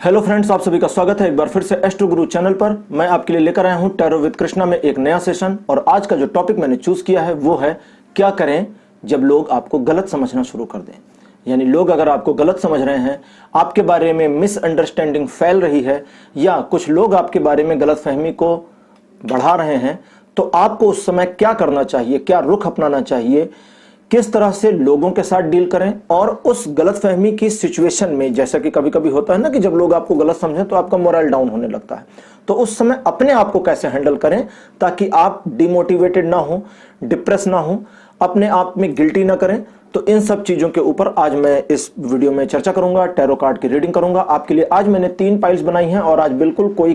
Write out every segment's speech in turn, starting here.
Hello friends, आप सभी का स्वागत है एक बार फिर से एस्ट्रो गुरु चैनल पर। मैं आपके लिए लेकर आया हूं टैरो विद कृष्णा में एक नया सेशन। और आज का जो टॉपिक मैंने चूज किया है वो है क्या करें जब लोग आपको गलत समझना शुरू कर दें। यानी लोग अगर आपको गलत समझ रहे हैं, आपके बारे में मिसअंडरस्टैंडिंग फैल रही है या कुछ लोग आपके बारे में गलतफहमी को बढ़ा रहे हैं, तो आपको उस समय क्या करना चाहिए, क्या रुख अपनाना चाहिए, किस तरह से लोगों के साथ डील करें। और उस गलतफहमी की सिचुएशन में, जैसा कि कभी कभी होता है ना कि जब लोग आपको गलत समझें तो आपका मोरल डाउन होने लगता है, तो उस समय अपने आप को कैसे हैंडल करें ताकि आप डिमोटिवेटेड ना हो, डिप्रेस ना हो, अपने आप में गिल्टी ना करें। तो इन सब चीजों के ऊपर आज मैं इस वीडियो में चर्चा करूंगा, टैरो कार्ड की रीडिंग करूंगा आपके लिए। आज मैंने 3 पाइल्स बनाई हैं और आज बिल्कुल कोई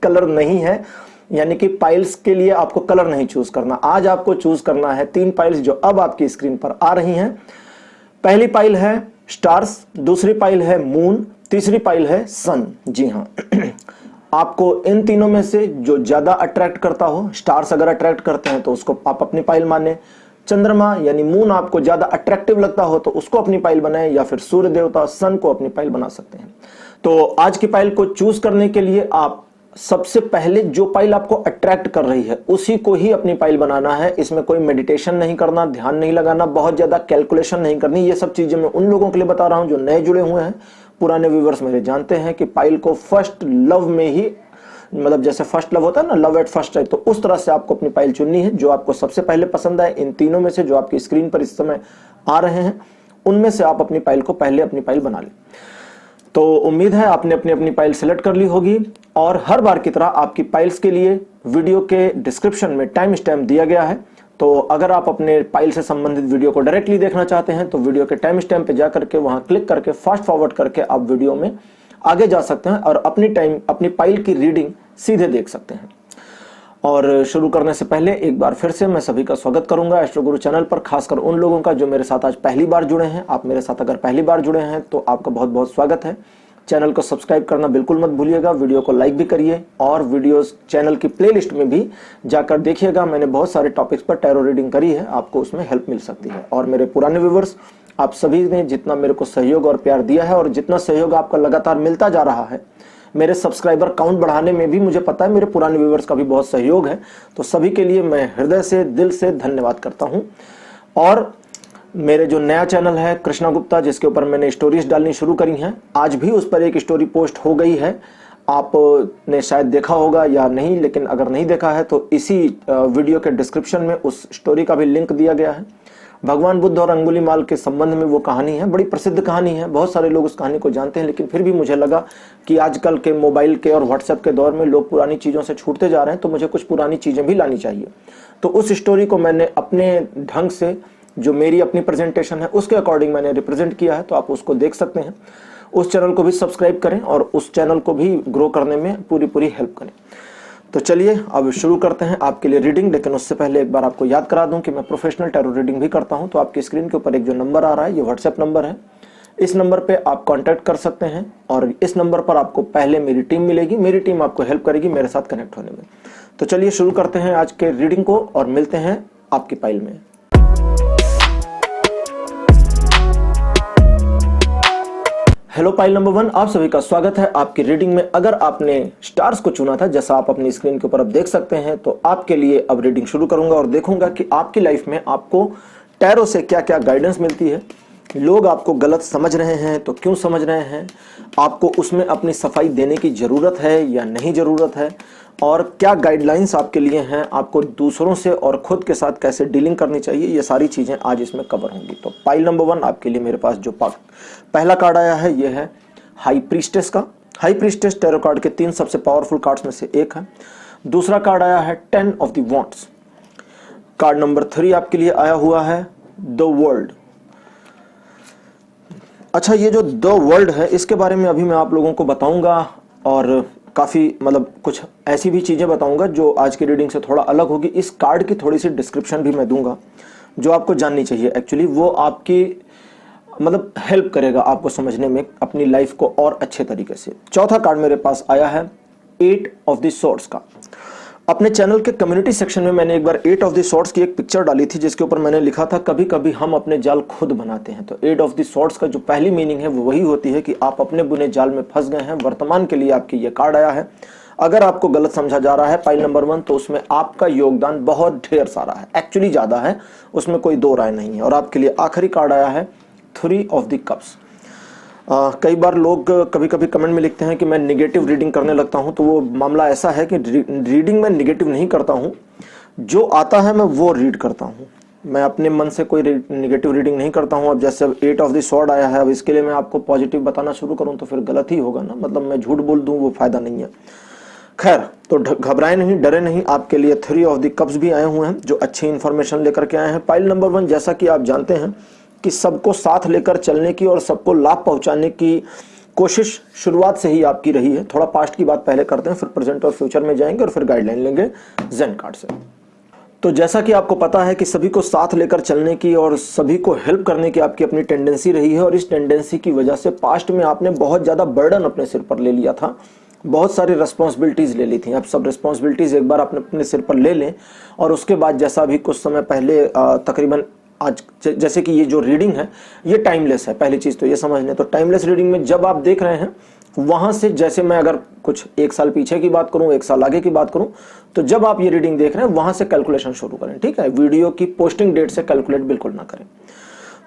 कलर नहीं है, यानी कि पाइल्स के लिए आपको कलर नहीं चूज करना। आज आपको चूज करना है 3 पाइल्स जो अब आपकी स्क्रीन पर आ रही हैं। पहली पाइल है स्टार्स, दूसरी पाइल है मून, तीसरी पाइल है सन। जी हां, आपको इन तीनों में से जो ज्यादा अट्रैक्ट करता हो, स्टार्स अगर अट्रैक्ट करते हैं तो उसको आप अपनी पाइल माने, चंद्रमा यानी मून आपको ज्यादा अट्रैक्टिव लगता हो तो उसको अपनी पाइल बनाए, या फिर सूर्य देवता सन को अपनी पाइल बना सकते हैं। तो आज की पाइल को चूज करने के लिए आप सबसे पहले जो पाइल आपको अट्रैक्ट कर रही है उसी को ही अपनी पाइल बनाना है। इसमें कोई मेडिटेशन नहीं करना, ध्यान नहीं लगाना, बहुत ज्यादा कैलकुलेशन नहीं करनी। ये सब चीजें मैं उन लोगों के लिए बता रहा हूं जो नए जुड़े हुए हैं। पुराने व्यूवर्स मेरे जानते हैं कि पाइल को फर्स्ट लव में ही, मतलब जैसे फर्स्ट लव होता है ना, लव एट फर्स्ट है, तो उस तरह से आपको अपनी पाइल चुननी है जो आपको सबसे पहले पसंद आए। इन तीनों में से जो आपकी स्क्रीन पर इस समय आ रहे हैं उनमें से आप अपनी पाइल को पहले अपनी पाइल बना लें। तो उम्मीद है आपने अपनी अपनी पाइल सेलेक्ट कर ली होगी। और हर बार की तरह आपकी पाइल्स के लिए वीडियो के डिस्क्रिप्शन में टाइम स्टैम्प दिया गया है। तो अगर आप अपने पाइल से संबंधित वीडियो को डायरेक्टली देखना चाहते हैं तो वीडियो के टाइम स्टैम्प पे जाकर के वहां क्लिक करके फास्ट फॉरवर्ड करके आप वीडियो में आगे जा सकते हैं और अपनी पाइल की रीडिंग सीधे देख सकते हैं। और शुरू करने से पहले एक बार फिर से मैं सभी का स्वागत करूंगा एस्ट्रो गुरु चैनल पर, खासकर उन लोगों का जो मेरे साथ आज पहली बार जुड़े हैं। आप मेरे साथ अगर पहली बार जुड़े हैं तो आपका बहुत बहुत स्वागत है। चैनल को सब्सक्राइब करना बिल्कुल मत भूलिएगा, वीडियो को लाइक भी करिए और वीडियोस चैनल की प्लेलिस्ट में भी जाकर देखिएगा। मैंने बहुत सारे टॉपिक्स पर टैरो रीडिंग करी है, आपको उसमें हेल्प मिल सकती है। और मेरे पुराने व्यूवर्स, आप सभी ने जितना मेरे को सहयोग और प्यार दिया है और जितना सहयोग आपका लगातार मिलता जा रहा है, मेरे सब्सक्राइबर काउंट बढ़ाने में भी मुझे पता है मेरे पुराने व्यूवर्स का भी बहुत सहयोग है। तो सभी के लिए मैं हृदय से, दिल से धन्यवाद करता हूं। और मेरे जो नया चैनल है कृष्णा गुप्ता, जिसके ऊपर मैंने स्टोरीज डालनी शुरू करी हैं, आज भी उस पर एक स्टोरी पोस्ट हो गई है। आपने शायद देखा होगा या नहीं, लेकिन अगर नहीं देखा है तो इसी वीडियो के डिस्क्रिप्शन में उस स्टोरी का भी लिंक दिया गया है। भगवान बुद्ध और अंगुलीमाल के संबंध में वो कहानी है, बड़ी प्रसिद्ध कहानी है, बहुत सारे लोग उस कहानी को जानते हैं। लेकिन फिर भी मुझे लगा कि आजकल के मोबाइल के और व्हाट्सएप के दौर में लोग पुरानी चीज़ों से छूटते जा रहे हैं, तो मुझे कुछ पुरानी चीज़ें भी लानी चाहिए। तो उस स्टोरी को मैंने अपने ढंग से, जो मेरी अपनी प्रेजेंटेशन है उसके अकॉर्डिंग मैंने रिप्रेजेंट किया है, तो आप उसको देख सकते हैं। उस चैनल को भी सब्सक्राइब करें और उस चैनल को भी ग्रो करने में पूरी हेल्प करें। तो चलिए अब शुरू करते हैं आपके लिए रीडिंग। लेकिन उससे पहले एक बार आपको याद करा दूं कि मैं प्रोफेशनल टैरो रीडिंग भी करता हूं। तो आपकी स्क्रीन के ऊपर एक जो नंबर आ रहा है, ये व्हाट्सएप नंबर है। इस नंबर पे आप कांटेक्ट कर सकते हैं और इस नंबर पर आपको पहले मेरी टीम मिलेगी, मेरी टीम आपको हेल्प करेगी मेरे साथ कनेक्ट होने में। तो चलिए शुरू करते हैं आज के रीडिंग को और मिलते हैं आपकी पाइल में। हेलो पाइल नंबर 1, आप सभी का स्वागत है आपकी रीडिंग में। अगर आपने स्टार्स को चुना था, जैसा आप अपनी स्क्रीन के ऊपर अब देख सकते हैं, तो आपके लिए अब रीडिंग शुरू करूंगा और देखूंगा कि आपकी लाइफ में आपको टैरो से क्या क्या गाइडेंस मिलती है। लोग आपको गलत समझ रहे हैं तो क्यों समझ रहे हैं, आपको उसमें अपनी सफाई देने की ज़रूरत है या नहीं ज़रूरत है, और क्या गाइडलाइंस आपके लिए हैं, आपको दूसरों से और खुद के साथ कैसे डीलिंग करनी चाहिए, ये सारी चीज़ें आज इसमें कवर होंगी। तो पाइल नंबर 1 आपके लिए मेरे पास जो पहला कार्ड आया है ये है हाई प्रीस्टेस का। हाई प्रीस्टेस टैरो कार्ड के 3 सबसे पावरफुल कार्ड्स में से एक है। दूसरा कार्ड आया है 10 of the wands. Card number 3 आपके लिए आया हुआ है द वर्ल्ड। अच्छा, ये जो द वर्ल्ड है इसके बारे में अभी मैं आप लोगों को बताऊंगा और काफ़ी कुछ ऐसी भी चीज़ें बताऊंगा जो आज की रीडिंग से थोड़ा अलग होगी। इस कार्ड की थोड़ी सी डिस्क्रिप्शन भी मैं दूंगा जो आपको जाननी चाहिए। एक्चुअली वो आपकी हेल्प करेगा आपको समझने में अपनी लाइफ को और अच्छे तरीके से। चौथा कार्ड मेरे पास आया है 8 ऑफ द स्वॉर्ड्स का। अपने चैनल के कम्युनिटी सेक्शन में मैंने एक बार 8 ऑफ द सॉर्ड्स की एक पिक्चर डाली थी, जिसके ऊपर मैंने लिखा था कभी कभी हम अपने जाल खुद बनाते हैं। तो 8 ऑफ द सॉर्ड्स का जो पहली मीनिंग है वो वही होती है कि आप अपने बुने जाल में फंस गए हैं। वर्तमान के लिए आपकी ये कार्ड आया है। अगर आपको गलत समझा जा रहा है पाइल नंबर 1, तो उसमें आपका योगदान बहुत ढेर सारा है, एक्चुअली ज्यादा है, उसमें कोई दो राय नहीं है। और आपके लिए आखिरी कार्ड आया है 3 ऑफ द कप्स। कई बार लोग कभी कभी कमेंट में लिखते हैं कि मैं निगेटिव रीडिंग करने लगता हूं, तो वो मामला ऐसा है कि रीडिंग में निगेटिव नहीं करता हूं, जो आता है मैं वो रीड करता हूं। मैं अपने मन से कोई निगेटिव रीडिंग नहीं करता हूं। अब जैसे 8 ऑफ द स्वॉर्ड आया है, अब इसके लिए मैं आपको पॉजिटिव बताना शुरू करूं तो फिर गलत ही होगा ना, मतलब मैं झूठ बोल दूं वो फायदा नहीं है। खैर, तो घबराए नहीं, डरे नहीं, आपके लिए 3 ऑफ द कप्स भी आए हुए हैं जो अच्छी इंफॉर्मेशन लेकर के आए हैं। पाइल नंबर 1, जैसा कि आप जानते हैं कि सबको साथ लेकर चलने की और सबको लाभ पहुंचाने की कोशिश शुरुआत से ही आपकी रही है। थोड़ा पास्ट की बात पहले करते हैं, फिर प्रेजेंट और फ्यूचर में जाएंगे और फिर गाइडलाइन लेंगे जेन कार्ड से। तो जैसा कि आपको पता है कि सभी को साथ लेकर चलने की और सभी को हेल्प करने की आपकी अपनी टेंडेंसी रही है, और इस टेंडेंसी की वजह से पास्ट में आपने बहुत ज्यादा बर्डन अपने सिर पर ले लिया था, बहुत सारी रिस्पॉन्सिबिलिटीज ले ली थी। अब सब रिस्पॉन्सिबिलिटीज एक बार अपने सिर पर ले लें, और उसके बाद जैसा अभी कुछ समय पहले तकरीबन आज जैसे कि ये जो रीडिंग है ये टाइमलेस है। पहली चीज तो ये समझ लें। तो टाइमलेस रीडिंग में जब आप देख रहे हैं वहां से, जैसे मैं अगर कुछ 1 साल पीछे की बात करूं, 1 साल आगे की बात करूं, तो जब आप ये रीडिंग देख रहे हैं वहां से कैलकुलेशन शुरू करें, ठीक है। वीडियो की पोस्टिंग डेट से कैलकुलेट बिल्कुल ना करें।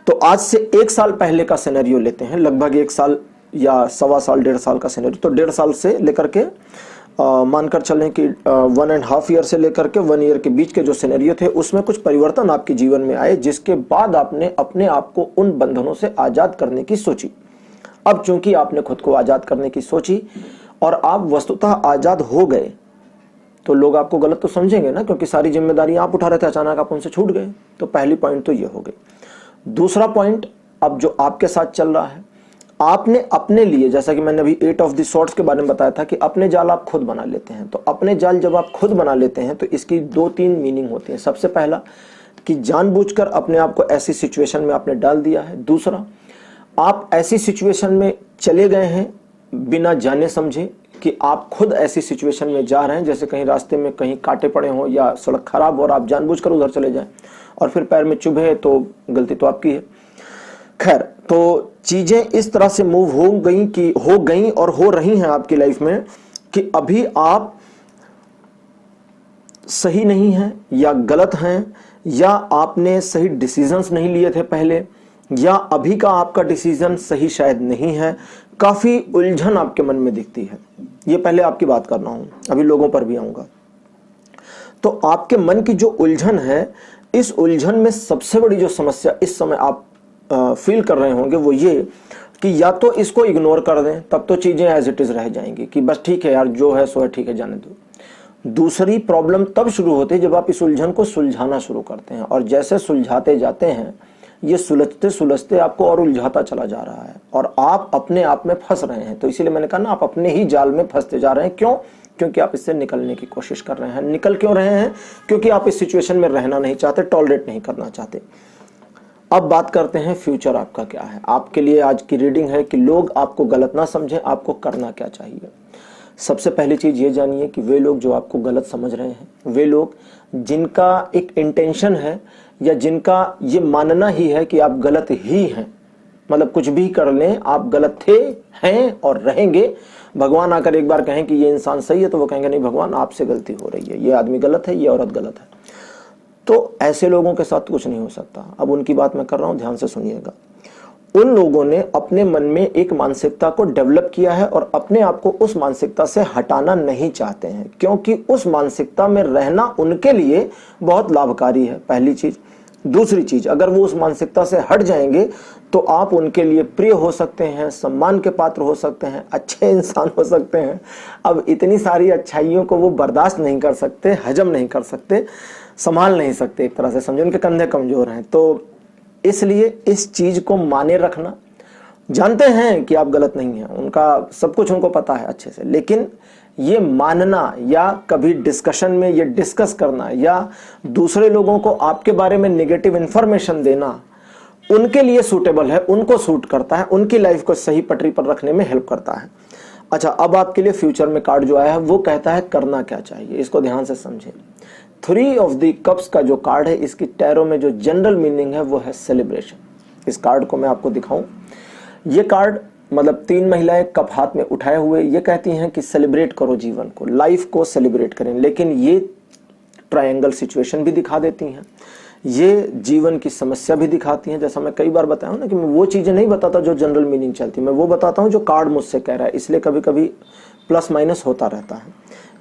तो आज से 1 साल पहले का सिनेरियो लेते हैं, लगभग 1 साल या 1.25 साल 1.5 साल का सिनेरियो। तो 1.5 साल से लेकर के मानकर चलें कि 1.5 ईयर से लेकर के 1 ईयर के बीच के जो सिनेरियो थे, उसमें कुछ परिवर्तन आपके जीवन में आए, जिसके बाद आपने अपने आप को उन बंधनों से आजाद करने की सोची। अब चूंकि आपने खुद को आजाद करने की सोची और आप वस्तुतः आजाद हो गए, तो लोग आपको गलत तो समझेंगे ना, क्योंकि सारी जिम्मेदारी आप उठा रहे थे, अचानक आप उनसे छूट गए। तो पहली पॉइंट तो ये हो गई। दूसरा पॉइंट, अब जो आपके साथ चल रहा है, आपने अपने लिए, जैसा कि मैंने अभी 8 ऑफ द सॉर्ड्स के बारे में बताया था कि अपने जाल आप खुद बना लेते हैं। तो अपने जाल जब आप खुद बना लेते हैं तो इसकी 2-3 मीनिंग होती है। सबसे पहला कि जानबूझकर अपने आप को ऐसी सिचुएशन में आपने डाल दिया है। दूसरा, आप ऐसी सिचुएशन में चले गए हैं बिना जाने समझे कि आप खुद ऐसी सिचुएशन में जा रहे हैं, जैसे कहीं रास्ते में कहीं कांटे पड़े हों या सड़क खराब हो और आप जानबूझकर उधर चले जाएं और फिर पैर में चुभे, तो गलती तो आपकी है। खैर, तो चीजें इस तरह से मूव हो गई और हो रही हैं आपकी लाइफ में कि अभी आप सही नहीं हैं या गलत हैं, या आपने सही डिसीजंस नहीं लिए थे पहले, या अभी का आपका डिसीजन सही शायद नहीं है। काफी उलझन आपके मन में दिखती है। ये पहले आपकी बात कर रहा हूं, अभी लोगों पर भी आऊंगा। तो आपके मन की जो उलझन है, इस उलझन में सबसे बड़ी जो समस्या इस समय आप फील कर रहे होंगे वो ये कि या तो इसको इग्नोर कर दें, तब तो चीजें एज इट इज रह जाएंगी कि बस ठीक है यार, जो है सो है, ठीक है, जाने दो। दूसरी प्रॉब्लम तब शुरू होती है जब आप इस उलझन को सुलझाना शुरू करते हैं, और जैसे सुलझाते जाते हैं ये सुलझते सुलझते आपको और उलझाता चला जा रहा है और आप अपने आप में फंस रहे हैं। तो इसीलिए मैंने कहा ना, आप अपने ही जाल में फंसते जा रहे हैं। क्यों? क्योंकि आप इससे निकलने की कोशिश कर रहे हैं। निकल क्यों रहे हैं? क्योंकि आप इस सिचुएशन में रहना नहीं चाहते, टॉलरेट नहीं करना चाहते। अब बात करते हैं फ्यूचर आपका क्या है। आपके लिए आज की रीडिंग है कि लोग आपको गलत ना समझें, आपको करना क्या चाहिए। सबसे पहली चीज ये जानिए कि वे लोग जो आपको गलत समझ रहे हैं, वे लोग जिनका एक इंटेंशन है या जिनका ये मानना ही है कि आप गलत ही हैं, मतलब कुछ भी कर लें आप गलत थे, हैं और रहेंगे। भगवान आकर एक बार कहें कि ये इंसान सही है तो वो कहेंगे नहीं भगवान, आपसे गलती हो रही है, ये आदमी गलत है, ये औरत गलत है। तो ऐसे लोगों के साथ कुछ नहीं हो सकता। अब उनकी बात मैं कर रहा हूं, ध्यान से सुनिएगा। उन लोगों ने अपने मन में एक मानसिकता को डेवलप किया है और अपने आप को उस मानसिकता से हटाना नहीं चाहते हैं, क्योंकि उस मानसिकता में रहना उनके लिए बहुत लाभकारी है, पहली चीज। दूसरी चीज, अगर वो उस मानसिकता से हट जाएंगे तो आप उनके लिए प्रिय हो सकते हैं, सम्मान के पात्र हो सकते हैं, अच्छे इंसान हो सकते हैं। अब इतनी सारी अच्छाइयों को वो बर्दाश्त नहीं कर सकते, हजम नहीं कर सकते, संभाल नहीं सकते, एक तरह से समझो उनके कंधे कमजोर हैं। तो इसलिए इस चीज को माने रखना, जानते हैं कि आप गलत नहीं हैं, उनका सब कुछ उनको पता है अच्छे से, लेकिन ये मानना या कभी डिस्कशन में ये डिस्कस करना या दूसरे लोगों को आपके बारे में नेगेटिव इंफॉर्मेशन देना उनके लिए सूटेबल है, उनको सूट करता है, उनकी लाइफ को सही पटरी पर रखने में हेल्प करता है। अच्छा, अब आपके लिए फ्यूचर में कार्ड जो आया है वो कहता है करना क्या चाहिए, इसको ध्यान से समझें। 3 ऑफ द कप्स का जो कार्ड है, इसकी टैरो में जो जनरल मीनिंग है वो है सेलिब्रेशन। इस कार्ड को मैं आपको दिखाऊं। ये कार्ड मतलब 3 महिलाएं कप हाथ में उठाए हुए ये कहती हैं कि सेलिब्रेट करो जीवन को, लाइफ को सेलिब्रेट करें। लेकिन ये ट्रायंगल सिचुएशन भी दिखा देती हैं, ये जीवन की समस्या भी दिखाती हैं। जैसा मैं कई बार बताया हूं ना कि मैं वो चीजें नहीं बताता जो जनरल मीनिंग चलती, मैं वो बताता हूं जो कार्ड मुझसे कह रहा है। इसलिए कभी कभी प्लस माइनस होता रहता है,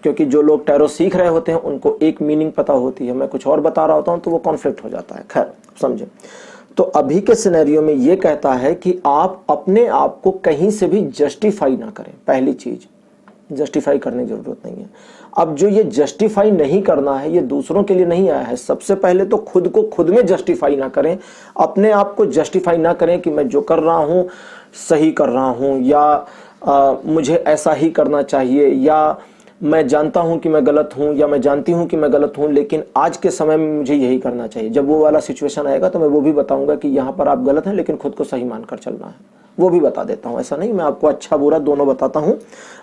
क्योंकि जो लोग टैरो सीख रहे होते हैं उनको एक मीनिंग पता होती है, मैं कुछ और बता रहा होता हूं तो वो कॉन्फ्लिक्ट हो जाता है। खैर समझे। तो अभी के सिनेरियो में ये कहता है कि आप अपने आप को कहीं से भी जस्टिफाई ना करें। पहली चीज, जस्टिफाई करने की जरूरत नहीं है। अब जो ये जस्टिफाई नहीं करना है ये दूसरों के लिए नहीं आया है। सबसे पहले तो खुद को खुद में जस्टिफाई ना करें, अपने आप को जस्टिफाई ना करें कि मैं जो कर रहा हूं सही कर रहा हूं, या मुझे ऐसा ही करना चाहिए, या मैं जानता हूं कि मैं गलत हूं, या मैं जानती हूं कि मैं गलत हूं लेकिन आज के समय में मुझे यही करना चाहिए। जब वो वाला सिचुएशन आएगा तो मैं वो भी बताऊंगा कि यहां पर आप गलत हैं लेकिन खुद को सही मानकर चलना है, वो भी बता देता हूं। ऐसा नहीं, मैं आपको अच्छा बुरा दोनों बताता हूं,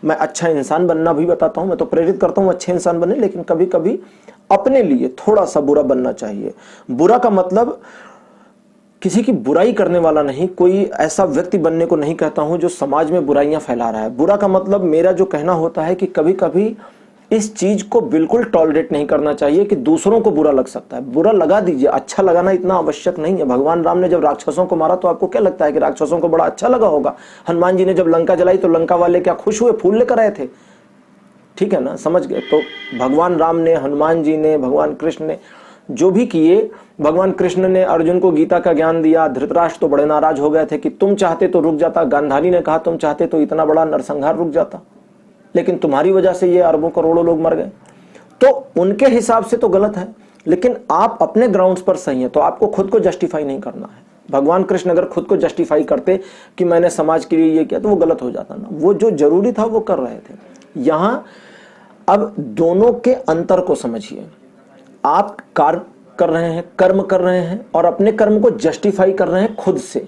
मैं अच्छा इंसान बनना भी बताता हूं। मैं तो प्रेरित करता हूं अच्छे इंसान बने, लेकिन कभी कभी अपने लिए थोड़ा सा बुरा बनना चाहिए। बुरा का मतलब किसी की बुराई करने वाला नहीं, कोई ऐसा व्यक्ति बनने को नहीं कहता हूं जो समाज में बुराइयां फैला रहा है। बुरा का मतलब मेरा जो कहना होता है कि कभी कभी इस चीज को बिल्कुल टॉलरेट नहीं करना चाहिए कि दूसरों को बुरा लग सकता है। बुरा लगा दीजिए, अच्छा लगाना इतना आवश्यक नहीं है। भगवान राम ने जब राक्षसों को मारा तो आपको क्या लगता है कि राक्षसों को बड़ा अच्छा लगा होगा? हनुमान जी ने जब लंका जलाई तो लंका वाले क्या खुश हुए? फूल लेकर आए थे। ठीक है ना, समझ गए? तो भगवान राम ने, हनुमान जी ने, भगवान कृष्ण ने जो भी किए, भगवान कृष्ण ने अर्जुन को गीता का ज्ञान दिया। धृतराष्ट्र तो बड़े नाराज हो गए थे कि तुम चाहते तो रुक जाता। गांधारी ने कहा तुम चाहते तो इतना बड़ा नरसंहार रुक जाता, लेकिन तुम्हारी वजह से ये अरबों करोड़ों लोग मर गए। तो उनके हिसाब से तो गलत है, लेकिन आप अपने ग्राउंड्स पर सही हैं, तो आपको खुद को जस्टिफाई नहीं करना है। भगवान कृष्ण अगर खुद को जस्टिफाई करते कि मैंने समाज के लिए ये किया तो वो गलत हो जाता ना। वो जो जरूरी था वो कर रहे थे। यहां अब दोनों के अंतर को समझिए। आप कार्य कर रहे हैं, कर्म कर रहे हैं और अपने कर्म को जस्टिफाई कर रहे हैं खुद से,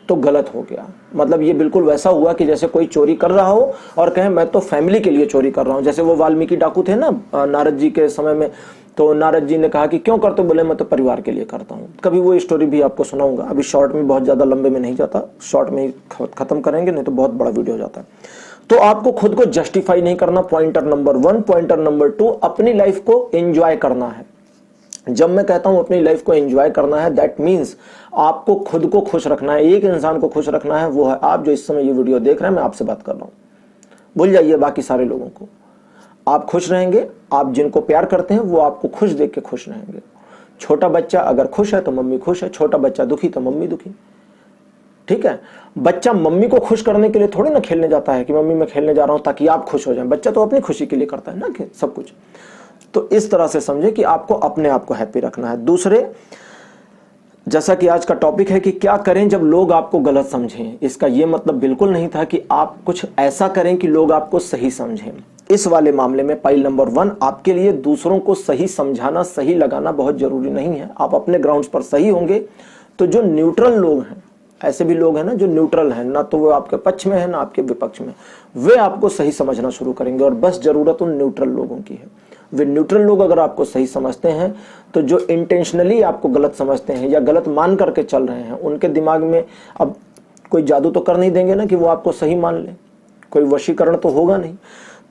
तो गलत हो गया। मतलब ये बिल्कुल वैसा हुआ कि जैसे कोई चोरी कर रहा हो और कहे मैं तो फैमिली के लिए चोरी कर रहा हूं। जैसे वो वाल्मीकि डाकू थे ना नारद जी के समय में, तो नारद जी ने कहा कि क्यों करते हो? बोले मैं तो परिवार के लिए करता हूं। कभी वो स्टोरी भी आपको सुनाऊंगा, अभी शॉर्ट में, बहुत ज्यादा लंबे में नहीं जाता, शॉर्ट में ही खत्म करेंगे, नहीं तो बहुत बड़ा वीडियो हो जाता है। तो आपको खुद को जस्टिफाई नहीं करना, पॉइंटर नंबर 1। पॉइंटर नंबर 2, अपनी लाइफ को एंजॉय करना है। जब मैं कहता हूं अपनी लाइफ को एंजॉय करना है, दैट मीन्स आपको खुद को खुश रखना है। एक इंसान को खुश रखना है, वो है आप जो इस समय ये वीडियो देख रहे हैं, मैं आपसे बात कर रहा हूं। भूल जाइए बाकी सारे लोगों को। आप खुश रहेंगे, आप जिनको प्यार करते हैं वो आपको खुश देख के खुश रहेंगे। छोटा बच्चा अगर खुश है तो मम्मी खुश है, छोटा बच्चा दुखी तो मम्मी दुखी। ठीक है, बच्चा मम्मी को खुश करने के लिए थोड़ी ना खेलने जाता है कि मम्मी मैं खेलने जा रहा हूं ताकि आप खुश हो जाएं। बच्चा तो अपनी खुशी के लिए करता है ना कि सब कुछ। तो इस तरह से समझे कि आपको अपने आप को हैप्पी रखना है। दूसरे, जैसा कि आज का टॉपिक है कि क्या करें जब लोग आपको गलत समझें, इसका यह मतलब बिल्कुल नहीं था कि आप कुछ ऐसा करें कि लोग आपको सही समझें। इस वाले मामले में पाइल नंबर 1, आपके लिए दूसरों को सही समझाना, सही लगाना बहुत जरूरी नहीं है। आप अपने ग्राउंड्स पर सही होंगे तो जो न्यूट्रल लोग हैं, ऐसे भी लोग हैं ना जो न्यूट्रल हैं, ना तो वो आपके पक्ष में है ना आपके विपक्ष में, वे आपको सही समझना शुरू करेंगे। और बस जरूरत उन न्यूट्रल लोगों की है। वे न्यूट्रल लोग अगर आपको सही समझते हैं तो जो इंटेंशनली आपको गलत समझते हैं या गलत मान करके चल रहे हैं, उनके दिमाग में अब कोई जादू तो कर नहीं देंगे ना कि वो आपको सही मान ले, कोई वशीकरण तो होगा नहीं।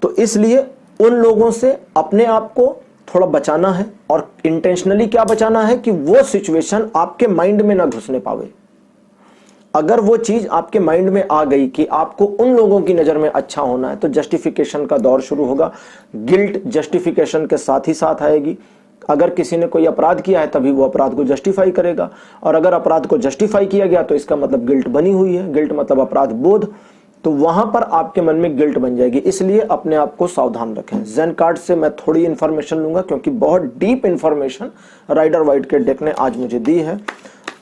तो इसलिए उन लोगों से अपने आप को थोड़ा बचाना है। और इंटेंशनली क्या बचाना है कि वो सिचुएशन आपके माइंड में ना घुसने पावे। अगर वो चीज आपके माइंड में आ गई कि आपको उन लोगों की नजर में अच्छा होना है, तो जस्टिफिकेशन का दौर शुरू होगा। गिल्ट जस्टिफिकेशन के साथ ही साथ आएगी। अगर किसी ने कोई अपराध किया है तभी वो अपराध को जस्टिफाई करेगा, और अगर अपराध को जस्टिफाई किया गया तो इसका मतलब गिल्ट बनी हुई है। गिल्ट मतलब अपराध बोध, तो वहां पर आपके मन में गिल्ट बन जाएगी। इसलिए अपने आप को सावधान रखें। ज़ेन कार्ड से मैं थोड़ी इंफॉर्मेशन लूंगा क्योंकि बहुत डीप इंफॉर्मेशन राइडर वाइट के डेक ने आज मुझे दी है,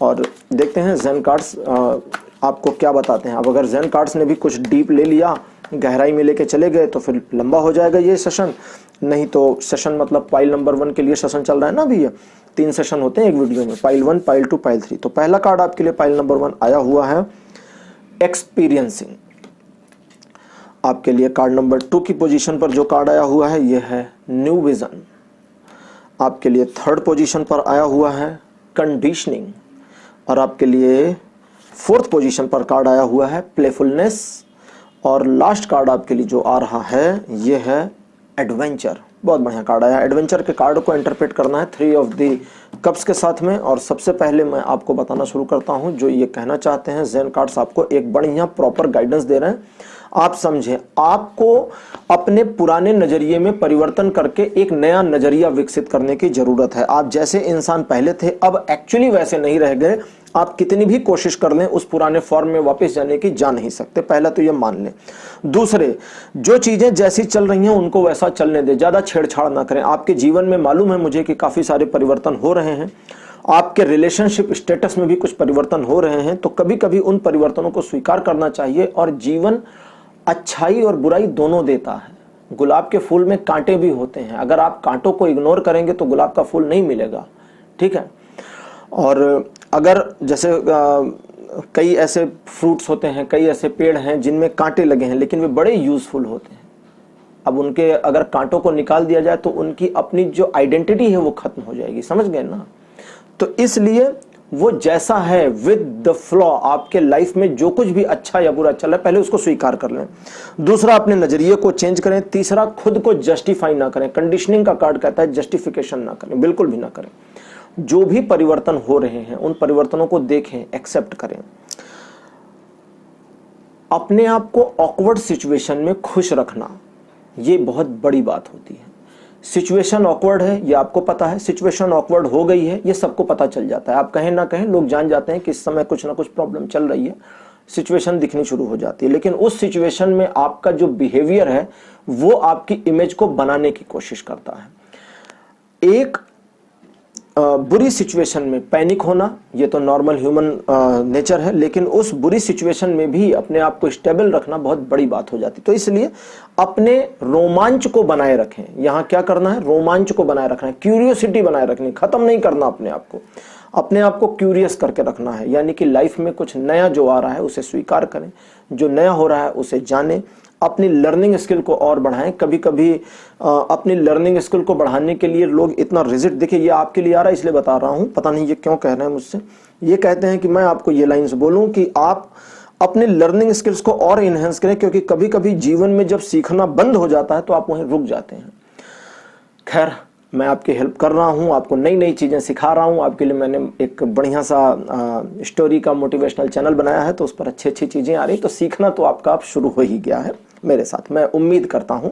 और देखते हैं ज़ेन कार्ड्स आपको क्या बताते हैं। अब अगर ज़ेन कार्ड्स ने भी कुछ डीप ले लिया, गहराई में लेके चले गए तो फिर लंबा हो जाएगा ये सेशन। नहीं तो सेशन मतलब पाइल नंबर 1 के लिए सेशन चल रहा है ना अभी, ये 3 सेशन होते हैं एक वीडियो में, पाइल 1, पाइल 2, पाइल 3। तो पहला कार्ड आपके लिए पाइल नंबर 1 आया हुआ है एक्सपीरियंसिंग। आपके लिए कार्ड नंबर 2 की पोजीशन पर जो कार्ड आया हुआ है ये है न्यू विजन। आपके लिए 3rd पोजीशन पर आया हुआ है कंडीशनिंग। और आपके लिए 4th पोजीशन पर कार्ड आया हुआ है प्लेफुलनेस। और लास्ट कार्ड आपके लिए जो आ रहा है ये है एडवेंचर। बहुत बढ़िया कार्ड आया। एडवेंचर के कार्ड को इंटरप्रेट करना है 3 ऑफ द कप्स के साथ में। और सबसे पहले मैं आपको बताना शुरू करता हूं, जो ये कहना चाहते हैं ज़ेन कार्ड्स आपको एक बढ़िया प्रॉपर गाइडेंस दे रहे हैं। आप समझें, आपको अपने पुराने नजरिए में परिवर्तन करके एक नया नजरिया विकसित करने की जरूरत है। आप जैसे इंसान पहले थे अब एक्चुअली वैसे नहीं रह गए। आप कितनी भी कोशिश कर लें उस पुराने फॉर्म में वापस जाने की जा नहीं सकते, पहला तो ये मान लें। दूसरे, जो चीजें जैसी चल रही हैं उनको वैसा चलने दें, ज्यादा छेड़छाड़ ना करें। आपके जीवन में मालूम है मुझे कि काफी सारे परिवर्तन हो रहे हैं, आपके रिलेशनशिप स्टेटस में भी कुछ परिवर्तन हो रहे हैं। तो कभी कभी उन परिवर्तनों को स्वीकार करना चाहिए। और जीवन अच्छाई और बुराई दोनों देता है। गुलाब के फूल में कांटे भी होते हैं, अगर आप कांटों को इग्नोर करेंगे तो गुलाब का फूल नहीं मिलेगा, ठीक है। और अगर जैसे कई ऐसे फ्रूट्स होते हैं, कई ऐसे पेड़ हैं जिनमें कांटे लगे हैं लेकिन वे बड़े यूजफुल होते हैं। अब उनके अगर कांटों को निकाल दिया जाए तो उनकी अपनी जो आइडेंटिटी है वो खत्म हो जाएगी, समझ गए ना। तो इसलिए वो जैसा है विद द फ्लॉ, आपके लाइफ में जो कुछ भी अच्छा या बुरा चल रहा है पहले उसको स्वीकार कर लें। दूसरा, अपने नजरिए को चेंज करें। तीसरा, खुद को जस्टिफाई ना करें। कंडीशनिंग का कार्ड कहता है जस्टिफिकेशन ना करें, बिल्कुल भी ना करें। जो भी परिवर्तन हो रहे हैं उन परिवर्तनों को देखें, एक्सेप्ट करें। अपने आप को ऑकवर्ड सिचुएशन में खुश रखना ये बहुत बड़ी बात होती है। सिचुएशन ऑकवर्ड है ये आपको पता है, सिचुएशन ऑकवर्ड हो गई है ये सबको पता चल जाता है। आप कहें ना कहें लोग जान जाते हैं कि इस समय कुछ ना कुछ प्रॉब्लम चल रही है, सिचुएशन दिखनी शुरू हो जाती है। लेकिन उस सिचुएशन में आपका जो बिहेवियर है वो आपकी इमेज को बनाने की कोशिश करता है। एक बुरी सिचुएशन में पैनिक होना ये तो नॉर्मल ह्यूमन नेचर है, लेकिन उस बुरी सिचुएशन में भी अपने आप को स्टेबल रखना बहुत बड़ी बात हो जाती है। तो इसलिए अपने रोमांच को बनाए रखें। यहाँ क्या करना है, रोमांच को बनाए रखना है, क्यूरियोसिटी बनाए रखनी, खत्म नहीं करना अपने आप को क्यूरियस करके रखना है। यानी कि लाइफ में कुछ नया जो आ रहा है उसे स्वीकार करें, जो नया हो रहा है उसे जानें, अपनी लर्निंग स्किल को और बढ़ाएं। कभी कभी अपनी लर्निंग स्किल को बढ़ाने के लिए लोग इतना रिजिड, देखिए ये आपके लिए आ रहा है इसलिए बता रहा हूं, पता नहीं ये क्यों कह रहे हैं मुझसे। ये कहते हैं कि मैं आपको ये लाइंस बोलूं कि आप अपने लर्निंग स्किल्स को और इनहेंस करें, क्योंकि कभी कभी जीवन में जब सीखना बंद हो जाता है तो आप वहीं रुक जाते हैं। खैर, मैं आपकी हेल्प कर रहा हूं, आपको नई नई चीजें सिखा रहा हूं। आपके लिए मैंने एक बढ़िया सा स्टोरी का मोटिवेशनल चैनल बनाया है, तो उस पर अच्छी अच्छी चीजें आ रही। तो सीखना तो आपका अब शुरू हो ही गया है मेरे साथ, मैं उम्मीद करता हूं।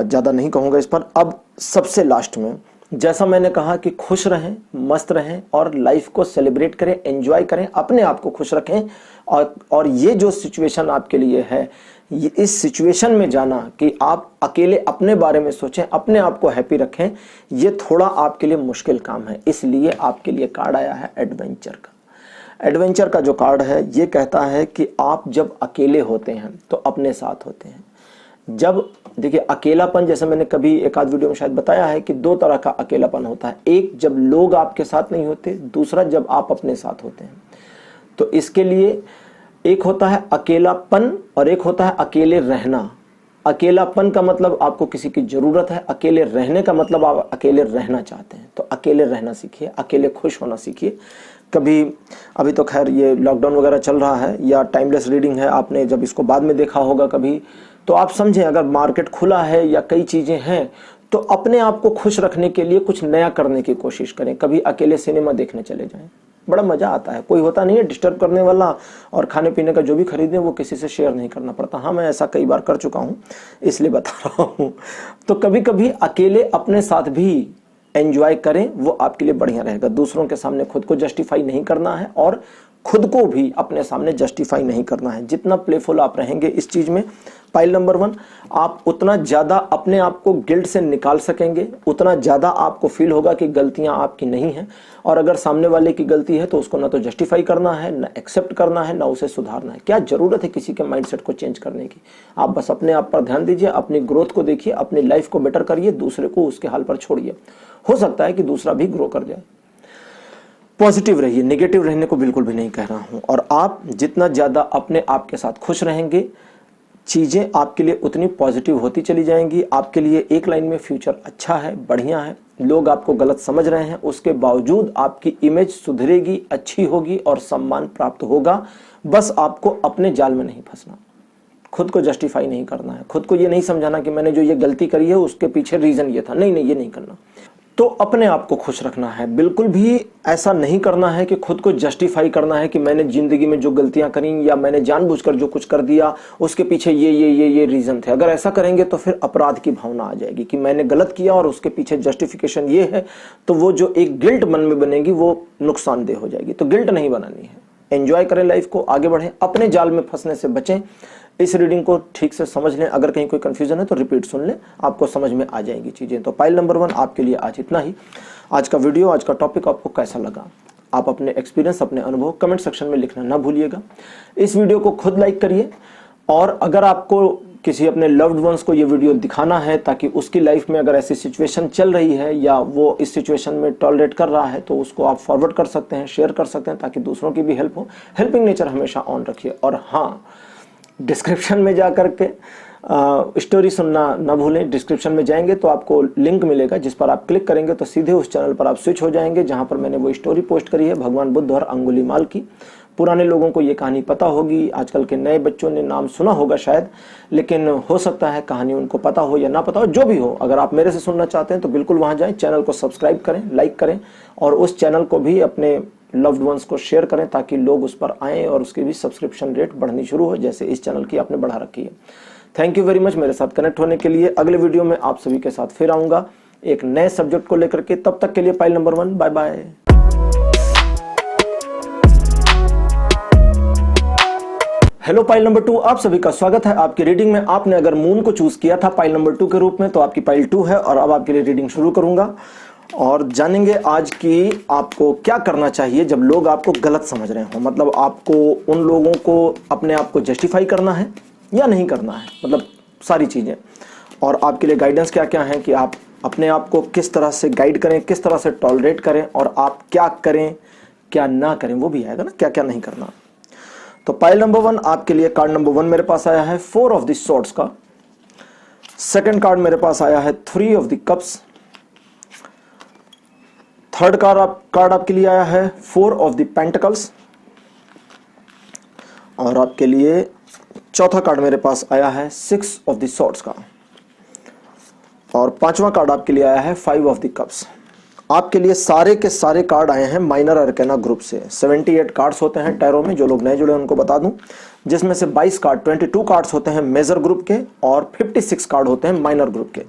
ज़्यादा नहीं कहूँगा इस पर। अब सबसे लास्ट में, जैसा मैंने कहा कि खुश रहें, मस्त रहें और लाइफ को सेलिब्रेट करें, एंजॉय करें, अपने आप को खुश रखें। और ये जो सिचुएशन आपके लिए है, ये इस सिचुएशन में जाना कि आप अकेले अपने बारे में सोचें, अपने आप को हैप्पी रखें, ये थोड़ा आपके लिए मुश्किल काम है। इसलिए आपके लिए कार्ड आया है एडवेंचर का। एडवेंचर का जो कार्ड है ये कहता है कि आप जब अकेले होते हैं तो अपने साथ होते हैं। जब देखिए अकेलापन, जैसे मैंने कभी एक आध वीडियो में शायद बताया है कि 2 तरह का अकेलापन होता है। एक जब लोग आपके साथ नहीं होते, दूसरा जब आप अपने साथ होते हैं। तो इसके लिए एक होता है अकेलापन और एक होता है अकेले रहना। अकेलापन का मतलब आपको किसी की जरूरत है, अकेले रहने का मतलब आप अकेले रहना चाहते हैं। तो अकेले रहना सीखिए, अकेले खुश होना सीखिए। कभी, अभी तो खैर ये लॉकडाउन वगैरह चल रहा है या टाइमलेस रीडिंग है, आपने जब इसको बाद में देखा होगा कभी, तो आप समझें अगर मार्केट खुला है या कई चीजें हैं तो अपने आप को खुश रखने के लिए कुछ नया करने की कोशिश करें। कभी अकेले सिनेमा देखने चले जाएं, बड़ा मजा आता है। कोई होता नहीं है डिस्टर्ब करने वाला, और खाने पीने का जो भी खरीदें वो किसी से शेयर नहीं करना पड़ता। हाँ, मैं ऐसा कई बार कर चुका हूँ इसलिए बता रहा हूँ। तो कभी कभी अकेले अपने साथ भी एंजॉय करें, वो आपके लिए बढ़िया रहेगा। दूसरों के सामने खुद को जस्टिफाई नहीं करना है और खुद को भी अपने सामने जस्टिफाई नहीं करना है। जितना प्लेफुल आप रहेंगे इस चीज में, पाइल नंबर 1, आप उतना ज्यादा अपने आप को गिल्ट से निकाल सकेंगे, उतना ज्यादा आपको फील होगा कि गलतियां आपकी नहीं हैं। और अगर सामने वाले की गलती है तो उसको ना तो जस्टिफाई करना है, ना एक्सेप्ट करना है, ना उसे सुधारना है। क्या जरूरत है किसी के माइंडसेट को चेंज करने की? आप बस अपने आप पर ध्यान दीजिए, अपनी ग्रोथ को देखिए, अपनी लाइफ को बेटर करिए, दूसरे को उसके हाल पर छोड़िए। हो सकता है कि दूसरा भी ग्रो कर जाए। पॉजिटिव रहिए, नेगेटिव रहने को बिल्कुल भी नहीं कह रहा हूं। और आप जितना ज्यादा अपने आप के साथ खुश रहेंगे, चीज़ें आपके लिए उतनी पॉजिटिव होती चली जाएंगी। आपके लिए एक लाइन में फ्यूचर अच्छा है, बढ़िया है। लोग आपको गलत समझ रहे हैं, उसके बावजूद आपकी इमेज सुधरेगी, अच्छी होगी और सम्मान प्राप्त होगा। बस आपको अपने जाल में नहीं फंसना, खुद को जस्टिफाई नहीं करना है, खुद को ये नहीं समझाना कि मैंने जो ये गलती करी है उसके पीछे रीज़न ये था। नहीं, ये नहीं करना। तो अपने आप को खुश रखना है। बिल्कुल भी ऐसा नहीं करना है कि खुद को जस्टिफाई करना है कि मैंने ज़िंदगी में जो गलतियां करी या मैंने जानबूझकर जो कुछ कर दिया उसके पीछे ये रीज़न थे। अगर ऐसा करेंगे तो फिर अपराध की भावना आ जाएगी कि मैंने गलत किया और उसके पीछे जस्टिफिकेशन ये है, तो वो जो एक गिल्ट मन में बनेगी वो नुकसानदेह हो जाएगी। तो गिल्ट नहीं बनानी है, एंजॉय करें लाइफ को, आगे बढ़ें, अपने जाल में फंसने से बचें। इस रीडिंग को ठीक से समझ लें। अगर कहीं कोई कंफ्यूजन है तो रिपीट सुन लें, आपको समझ में आ जाएंगी चीज़ें। तो पाइल नंबर 1 आपके लिए आज इतना ही। आज का वीडियो, आज का टॉपिक आपको कैसा लगा? आप अपने एक्सपीरियंस, अपने अनुभव कमेंट सेक्शन में लिखना ना भूलिएगा। इस वीडियो को खुद लाइक करिए, और अगर आपको किसी अपने लव्ड वंस को ये वीडियो दिखाना है ताकि उसकी लाइफ में अगर ऐसी सिचुएशन चल रही है या वो इस सिचुएशन में टॉलरेट कर रहा है, तो उसको आप फॉरवर्ड कर सकते हैं, शेयर कर सकते हैं, ताकि दूसरों की भी हेल्प हो। हेल्पिंग नेचर हमेशा ऑन रखिए। और हाँ, डिस्क्रिप्शन में जा करके स्टोरी सुनना ना भूलें। डिस्क्रिप्शन में जाएंगे तो आपको लिंक मिलेगा, जिस पर आप क्लिक करेंगे तो सीधे उस चैनल पर आप स्विच हो जाएंगे जहां पर मैंने वो स्टोरी पोस्ट करी है भगवान बुद्ध और अंगुलीमाल की। पुराने लोगों को ये कहानी पता होगी, आजकल के नए बच्चों ने नाम सुना होगा शायद, लेकिन हो सकता है कहानी उनको पता हो या ना पता हो। जो भी हो, अगर आप मेरे से सुनना चाहते हैं तो बिल्कुल वहां जाएं, चैनल को सब्सक्राइब करें, लाइक करें, और उस चैनल को भी अपने लव्ड वंस को शेयर करें ताकि लोग उस पर आएँ और उसकी भी सब्सक्रिप्शन रेट बढ़नी शुरू हो, जैसे इस चैनल की आपने बढ़ा रखी है। थैंक यू वेरी मच मेरे साथ कनेक्ट होने के लिए। अगले वीडियो में आप सभी के साथ फिर आऊंगा एक नए सब्जेक्ट को लेकर के। तब तक के लिए pile number 1 bye bye. Hello pile number 2, आप सभी का स्वागत है आपकी रीडिंग में। आपने अगर मून को चूज किया था पाइल नंबर 2 के रूप में, तो आपकी पाइल 2 है। और अब आपके लिए रीडिंग शुरू करूंगा और जानेंगे आज की आपको क्या करना चाहिए जब लोग आपको गलत समझ रहे हो। मतलब आपको उन लोगों को अपने आप को जस्टिफाई करना है या नहीं करना है, मतलब सारी चीज़ें। और आपके लिए गाइडेंस क्या क्या है कि आप अपने आप को किस तरह से गाइड करें, किस तरह से टॉलरेट करें, और आप क्या करें क्या ना करें, वो भी आएगा ना, क्या क्या नहीं करना। तो पाइल नंबर 1 आपके लिए कार्ड नंबर 1 मेरे पास आया है 4 ऑफ द स्वॉर्ड्स का। सेकंड कार्ड मेरे पास आया है 3 of the cups. Third card आपके लिए आया है 4 ऑफ द पेंटिकल्स। और आपके लिए चौथा कार्ड मेरे पास आया है 6 ऑफ द स्वॉर्ड्स का। और पांचवा कार्ड आपके लिए आया है 5 ऑफ द कप्स। आपके लिए सारे के सारे कार्ड आए हैं माइनर अरकाना ग्रुप से। 78 कार्ड्स होते हैं टैरो में, जो लोग नए जुड़े उनको बता दूं, जिसमें से 22 कार्ड्स होते हैं मेजर ग्रुप के और 56 कार्ड होते हैं माइनर ग्रुप के।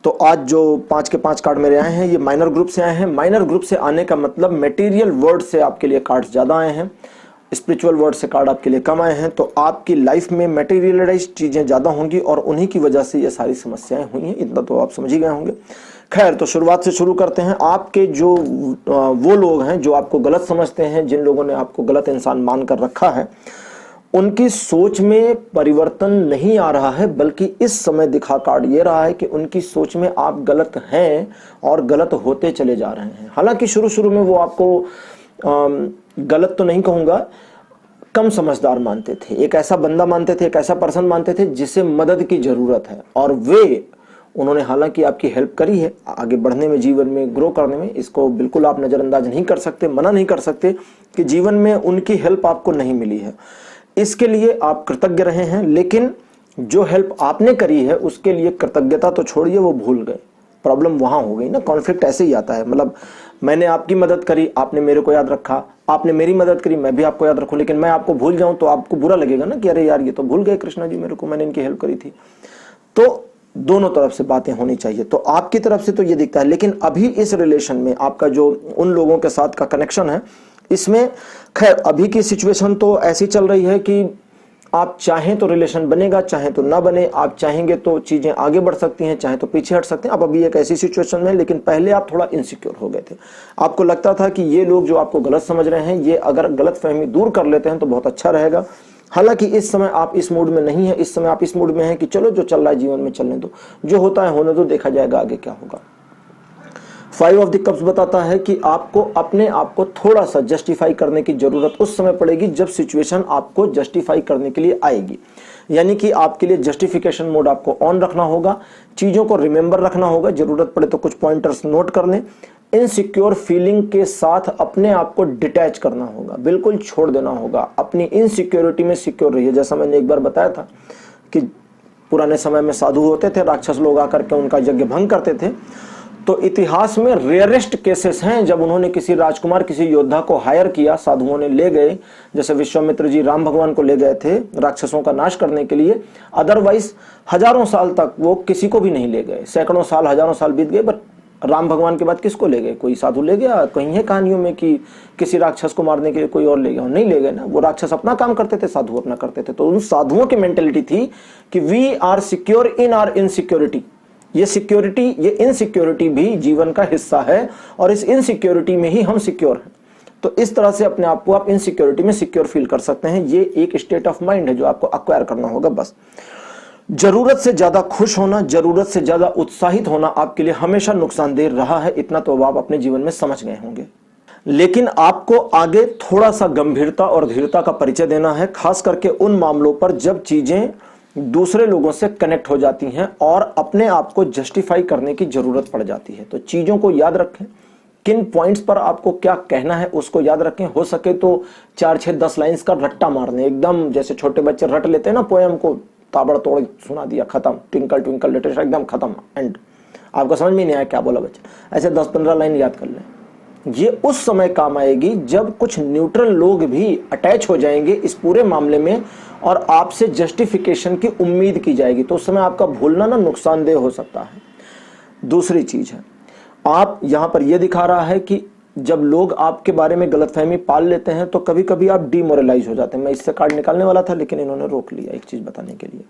तो आज जो 5 के 5 कार्ड मेरे आए हैं ये माइनर ग्रुप से आए हैं। माइनर ग्रुप से आने का मतलब मटेरियल वर्ड से आपके लिए कार्ड्स ज़्यादा आए हैं, स्पिरिचुअल वर्ड से कार्ड आपके लिए कम आए हैं। तो आपकी लाइफ में मटेरियलाइज्ड चीज़ें ज़्यादा होंगी और उन्हीं की वजह से ये सारी समस्याएं हुई हैं, इतना तो आप समझ ही गए होंगे। खैर, तो शुरुआत से शुरू करते हैं। आपके जो वो लोग हैं जो आपको गलत समझते हैं, जिन लोगों ने आपको गलत इंसान मान कर रखा है, उनकी सोच में परिवर्तन नहीं आ रहा है, बल्कि इस समय दिखा कार्ड ये रहा है कि उनकी सोच में आप गलत हैं और गलत होते चले जा रहे हैं। हालांकि शुरू शुरू में वो आपको गलत तो नहीं कहूँगा, कम समझदार मानते थे, एक ऐसा बंदा मानते थे, एक ऐसा पर्सन मानते थे जिसे मदद की ज़रूरत है। और उन्होंने हालांकि आपकी हेल्प करी है आगे बढ़ने में, जीवन में ग्रो करने में। इसको बिल्कुल आप नज़रअंदाज नहीं कर सकते, मना नहीं कर सकते कि जीवन में उनकी हेल्प आपको नहीं मिली है, इसके लिए आप कृतज्ञ रहे हैं। लेकिन जो हेल्प आपने करी है उसके लिए कृतज्ञता तो छोड़िए, वो भूल गए। प्रॉब्लम वहाँ हो गई ना, कॉन्फ्लिक्ट ऐसे ही आता है। मतलब मैंने आपकी मदद करी, आपने मेरे को याद रखा, आपने मेरी मदद करी, मैं भी आपको याद रखूं, लेकिन मैं आपको भूल जाऊं तो आपको बुरा लगेगा ना कि अरे यार ये तो भूल गए कृष्णा जी मेरे को, मैंने इनकी हेल्प करी थी। तो दोनों तरफ से बातें होनी चाहिए। तो आपकी तरफ से तो ये दिखता है, लेकिन अभी इस रिलेशन में आपका जो उन लोगों के साथ का कनेक्शन है, इसमें खैर अभी की सिचुएशन तो ऐसी चल रही है कि आप चाहें तो रिलेशन बनेगा, चाहें तो ना बने। आप चाहेंगे तो चीज़ें आगे बढ़ सकती हैं, चाहे तो पीछे हट सकते हैं। आप अभी एक ऐसी सिचुएशन में, लेकिन पहले आप थोड़ा इनसिक्योर हो गए थे। आपको लगता था कि ये लोग जो आपको गलत समझ रहे हैं, ये अगर गलत फहमी दूर कर लेते हैं तो बहुत अच्छा रहेगा। हालांकि इस समय आप इस मूड में नहीं है, इस समय आप इस मूड में हैं कि चलो जो चल रहा है जीवन में चलने दो, जो होता है होने दो, देखा जाएगा आगे क्या होगा। फाइव ऑफ द कप्स बताता है कि आपको अपने आप को थोड़ा सा जस्टिफाई करने की जरूरत उस समय पड़ेगी जब सिचुएशन आपको जस्टिफाई करने के लिए आएगी, यानी कि आपके लिए जस्टिफिकेशन मोड आपको ऑन रखना होगा, चीजों को रिमेंबर रखना होगा, जरूरत पड़े तो कुछ पॉइंटर्स नोट कर लें। इनसिक्योर फीलिंग के साथ अपने आप को डिटैच करना होगा, बिल्कुल छोड़ देना होगा, अपनी इनसिक्योरिटी में सिक्योर रहिए। जैसा मैंने एक बार बताया था कि पुराने समय में साधु होते थे, राक्षस लोग आकर के उनका यज्ञ भंग करते थे, तो इतिहास में रेयरेस्ट केसेस हैं जब उन्होंने किसी राजकुमार, किसी योद्धा को हायर किया, साधुओं ने ले गए, जैसे विश्वामित्र जी राम भगवान को ले गए थे राक्षसों का नाश करने के लिए। अदरवाइज हजारों साल तक वो किसी को भी नहीं ले गए, सैकड़ों साल, हजारों साल बीत गए, बट राम भगवान के बाद किसको ले गए? कोई साधु ले गया? कहीं है कहानियों में कि किसी राक्षस को मारने के लिए कोई और ले गया? नहीं ले गए ना, वो राक्षस अपना काम करते थे, साधु अपना करते थे। तो उन साधुओं की मेंटेलिटी थी कि we are secure in our insecurity. ये सिक्योरिटी, ये इनसिक्योरिटी भी जीवन का हिस्सा है और इस इनसिक्योरिटी में ही हम सिक्योर हैं। तो इस तरह से अपने आप को आप इनसिक्योरिटी में सिक्योर फील कर सकते हैं। ये एक स्टेट ऑफ माइंड है जो आपको एक्वायर करना होगा। बस जरूरत से ज्यादा खुश होना, जरूरत से ज्यादा उत्साहित होना आपके लिए हमेशा नुकसानदेह रहा है, इतना तो आप अपने जीवन में समझ गए होंगे। लेकिन आपको आगे थोड़ा सा गंभीरता और धीरता का परिचय देना है, खास करके उन मामलों पर जब चीजें दूसरे लोगों से कनेक्ट हो जाती हैं और अपने आप को जस्टिफाई करने की जरूरत पड़ जाती है। तो चीजों को याद रखें, किन पॉइंट्स पर आपको क्या कहना है उसको याद रखें। हो सके तो 4, 6, 10 लाइंस का रट्टा मार दें, एकदम जैसे छोटे बच्चे रट लेते हैं ना पोएम को, ताबड़तोड़ सुना दिया, खत्म, ट्विंकल ट्विंकल लिटिल स्टार, एकदम खत्म, एंड। आपको समझ में नहीं आया क्या बोला बच्चा, ऐसे 10-15 लाइन याद कर लें। ये उस समय काम आएगी जब कुछ न्यूट्रल लोग भी अटैच हो जाएंगे इस पूरे मामले में और आपसे जस्टिफिकेशन की उम्मीद की जाएगी, तो उस समय आपका भूलना ना नुकसानदेह हो सकता है। दूसरी चीज है, आप यहां पर यह दिखा रहा है कि जब लोग आपके बारे में गलतफहमी पाल लेते हैं तो कभी कभी आप डीमोरलाइज हो जाते हैं। मैं इससे कार्ड निकालने वाला था लेकिन इन्होंने रोक लिया एक चीज बताने के लिए।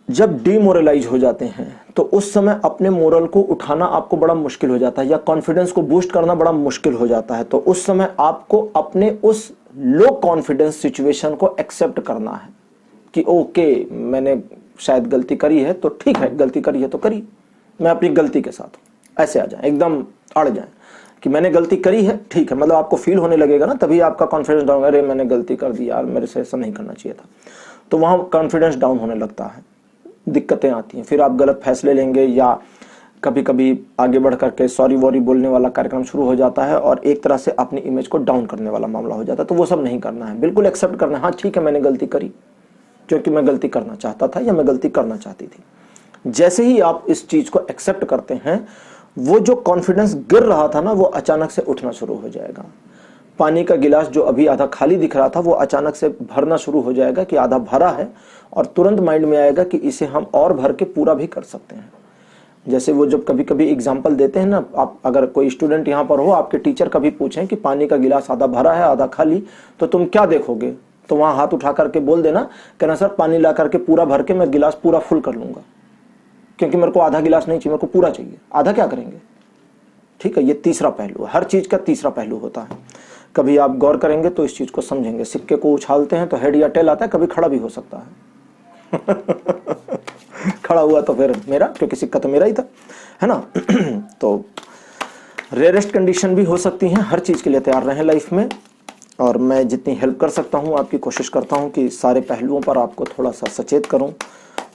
जब डीमोरलाइज हो जाते हैं तो उस समय अपने मोरल को उठाना आपको बड़ा मुश्किल हो जाता है या कॉन्फिडेंस को बूस्ट करना बड़ा मुश्किल हो जाता है। तो उस समय आपको अपने उस लो कॉन्फिडेंस सिचुएशन को एक्सेप्ट करना है कि ओके, मैंने शायद गलती करी है, तो ठीक है, गलती करी है तो करी, मैं अपनी गलती के साथ। ऐसे आ जाए, एकदम अड़ जाए कि मैंने गलती करी है, ठीक है, मतलब आपको फील होने लगेगा ना, तभी आपका कॉन्फिडेंस डाउन, अरे मैंने गलती कर दी यार, मेरे से ऐसा नहीं करना चाहिए था, तो वहां कॉन्फिडेंस डाउन होने लगता है, दिक्कतें आती हैं, फिर आप गलत फैसले लेंगे या कभी कभी आगे बढ़ करके सॉरी वॉरी बोलने वाला कार्यक्रम शुरू हो जाता है और एक तरह से अपनी इमेज को डाउन करने वाला मामला हो जाता है। तो वो सब नहीं करना है, बिल्कुल एक्सेप्ट करना है, हाँ ठीक है मैंने गलती करी क्योंकि मैं गलती करना चाहता था या मैं गलती करना चाहती थी। जैसे ही आप इस चीज को एक्सेप्ट करते हैं, वो जो कॉन्फिडेंस गिर रहा था ना, वो अचानक से उठना शुरू हो जाएगा। पानी का गिलास जो अभी आधा खाली दिख रहा था वो अचानक से भरना शुरू हो जाएगा कि आधा भरा है, और तुरंत माइंड में आएगा कि इसे हम और भर के पूरा भी कर सकते हैं। जैसे वो जब कभी कभी एग्जाम्पल देते हैं ना, आप अगर कोई स्टूडेंट यहाँ पर हो, आपके टीचर कभी पूछें कि पानी का गिलास आधा भरा है आधा खाली, तो तुम क्या देखोगे? तो वहां हाथ उठा करके बोल देना, कहना सर पानी ला करके पूरा भर के मैं गिलास पूरा फुल कर लूंगा, क्योंकि मेरे को आधा गिलास नहीं चाहिए, मेरे को पूरा चाहिए। आधा क्या करेंगे? ठीक है, ये तीसरा पहलू है, हर चीज का तीसरा पहलू होता है। कभी आप गौर करेंगे तो इस चीज को समझेंगे। सिक्के को उछालते हैं तो हेड या टेल आता है, कभी खड़ा भी हो सकता है। खड़ा हुआ तो फिर मेरा, क्योंकि सिक्का तो मेरा ही था, है ना। तो रेयरेस्ट कंडीशन भी हो सकती हैं, हर चीज के लिए तैयार रहें लाइफ में। और मैं जितनी हेल्प कर सकता हूं आपकी कोशिश करता हूं कि सारे पहलुओं पर आपको थोड़ा सा सचेत करूं।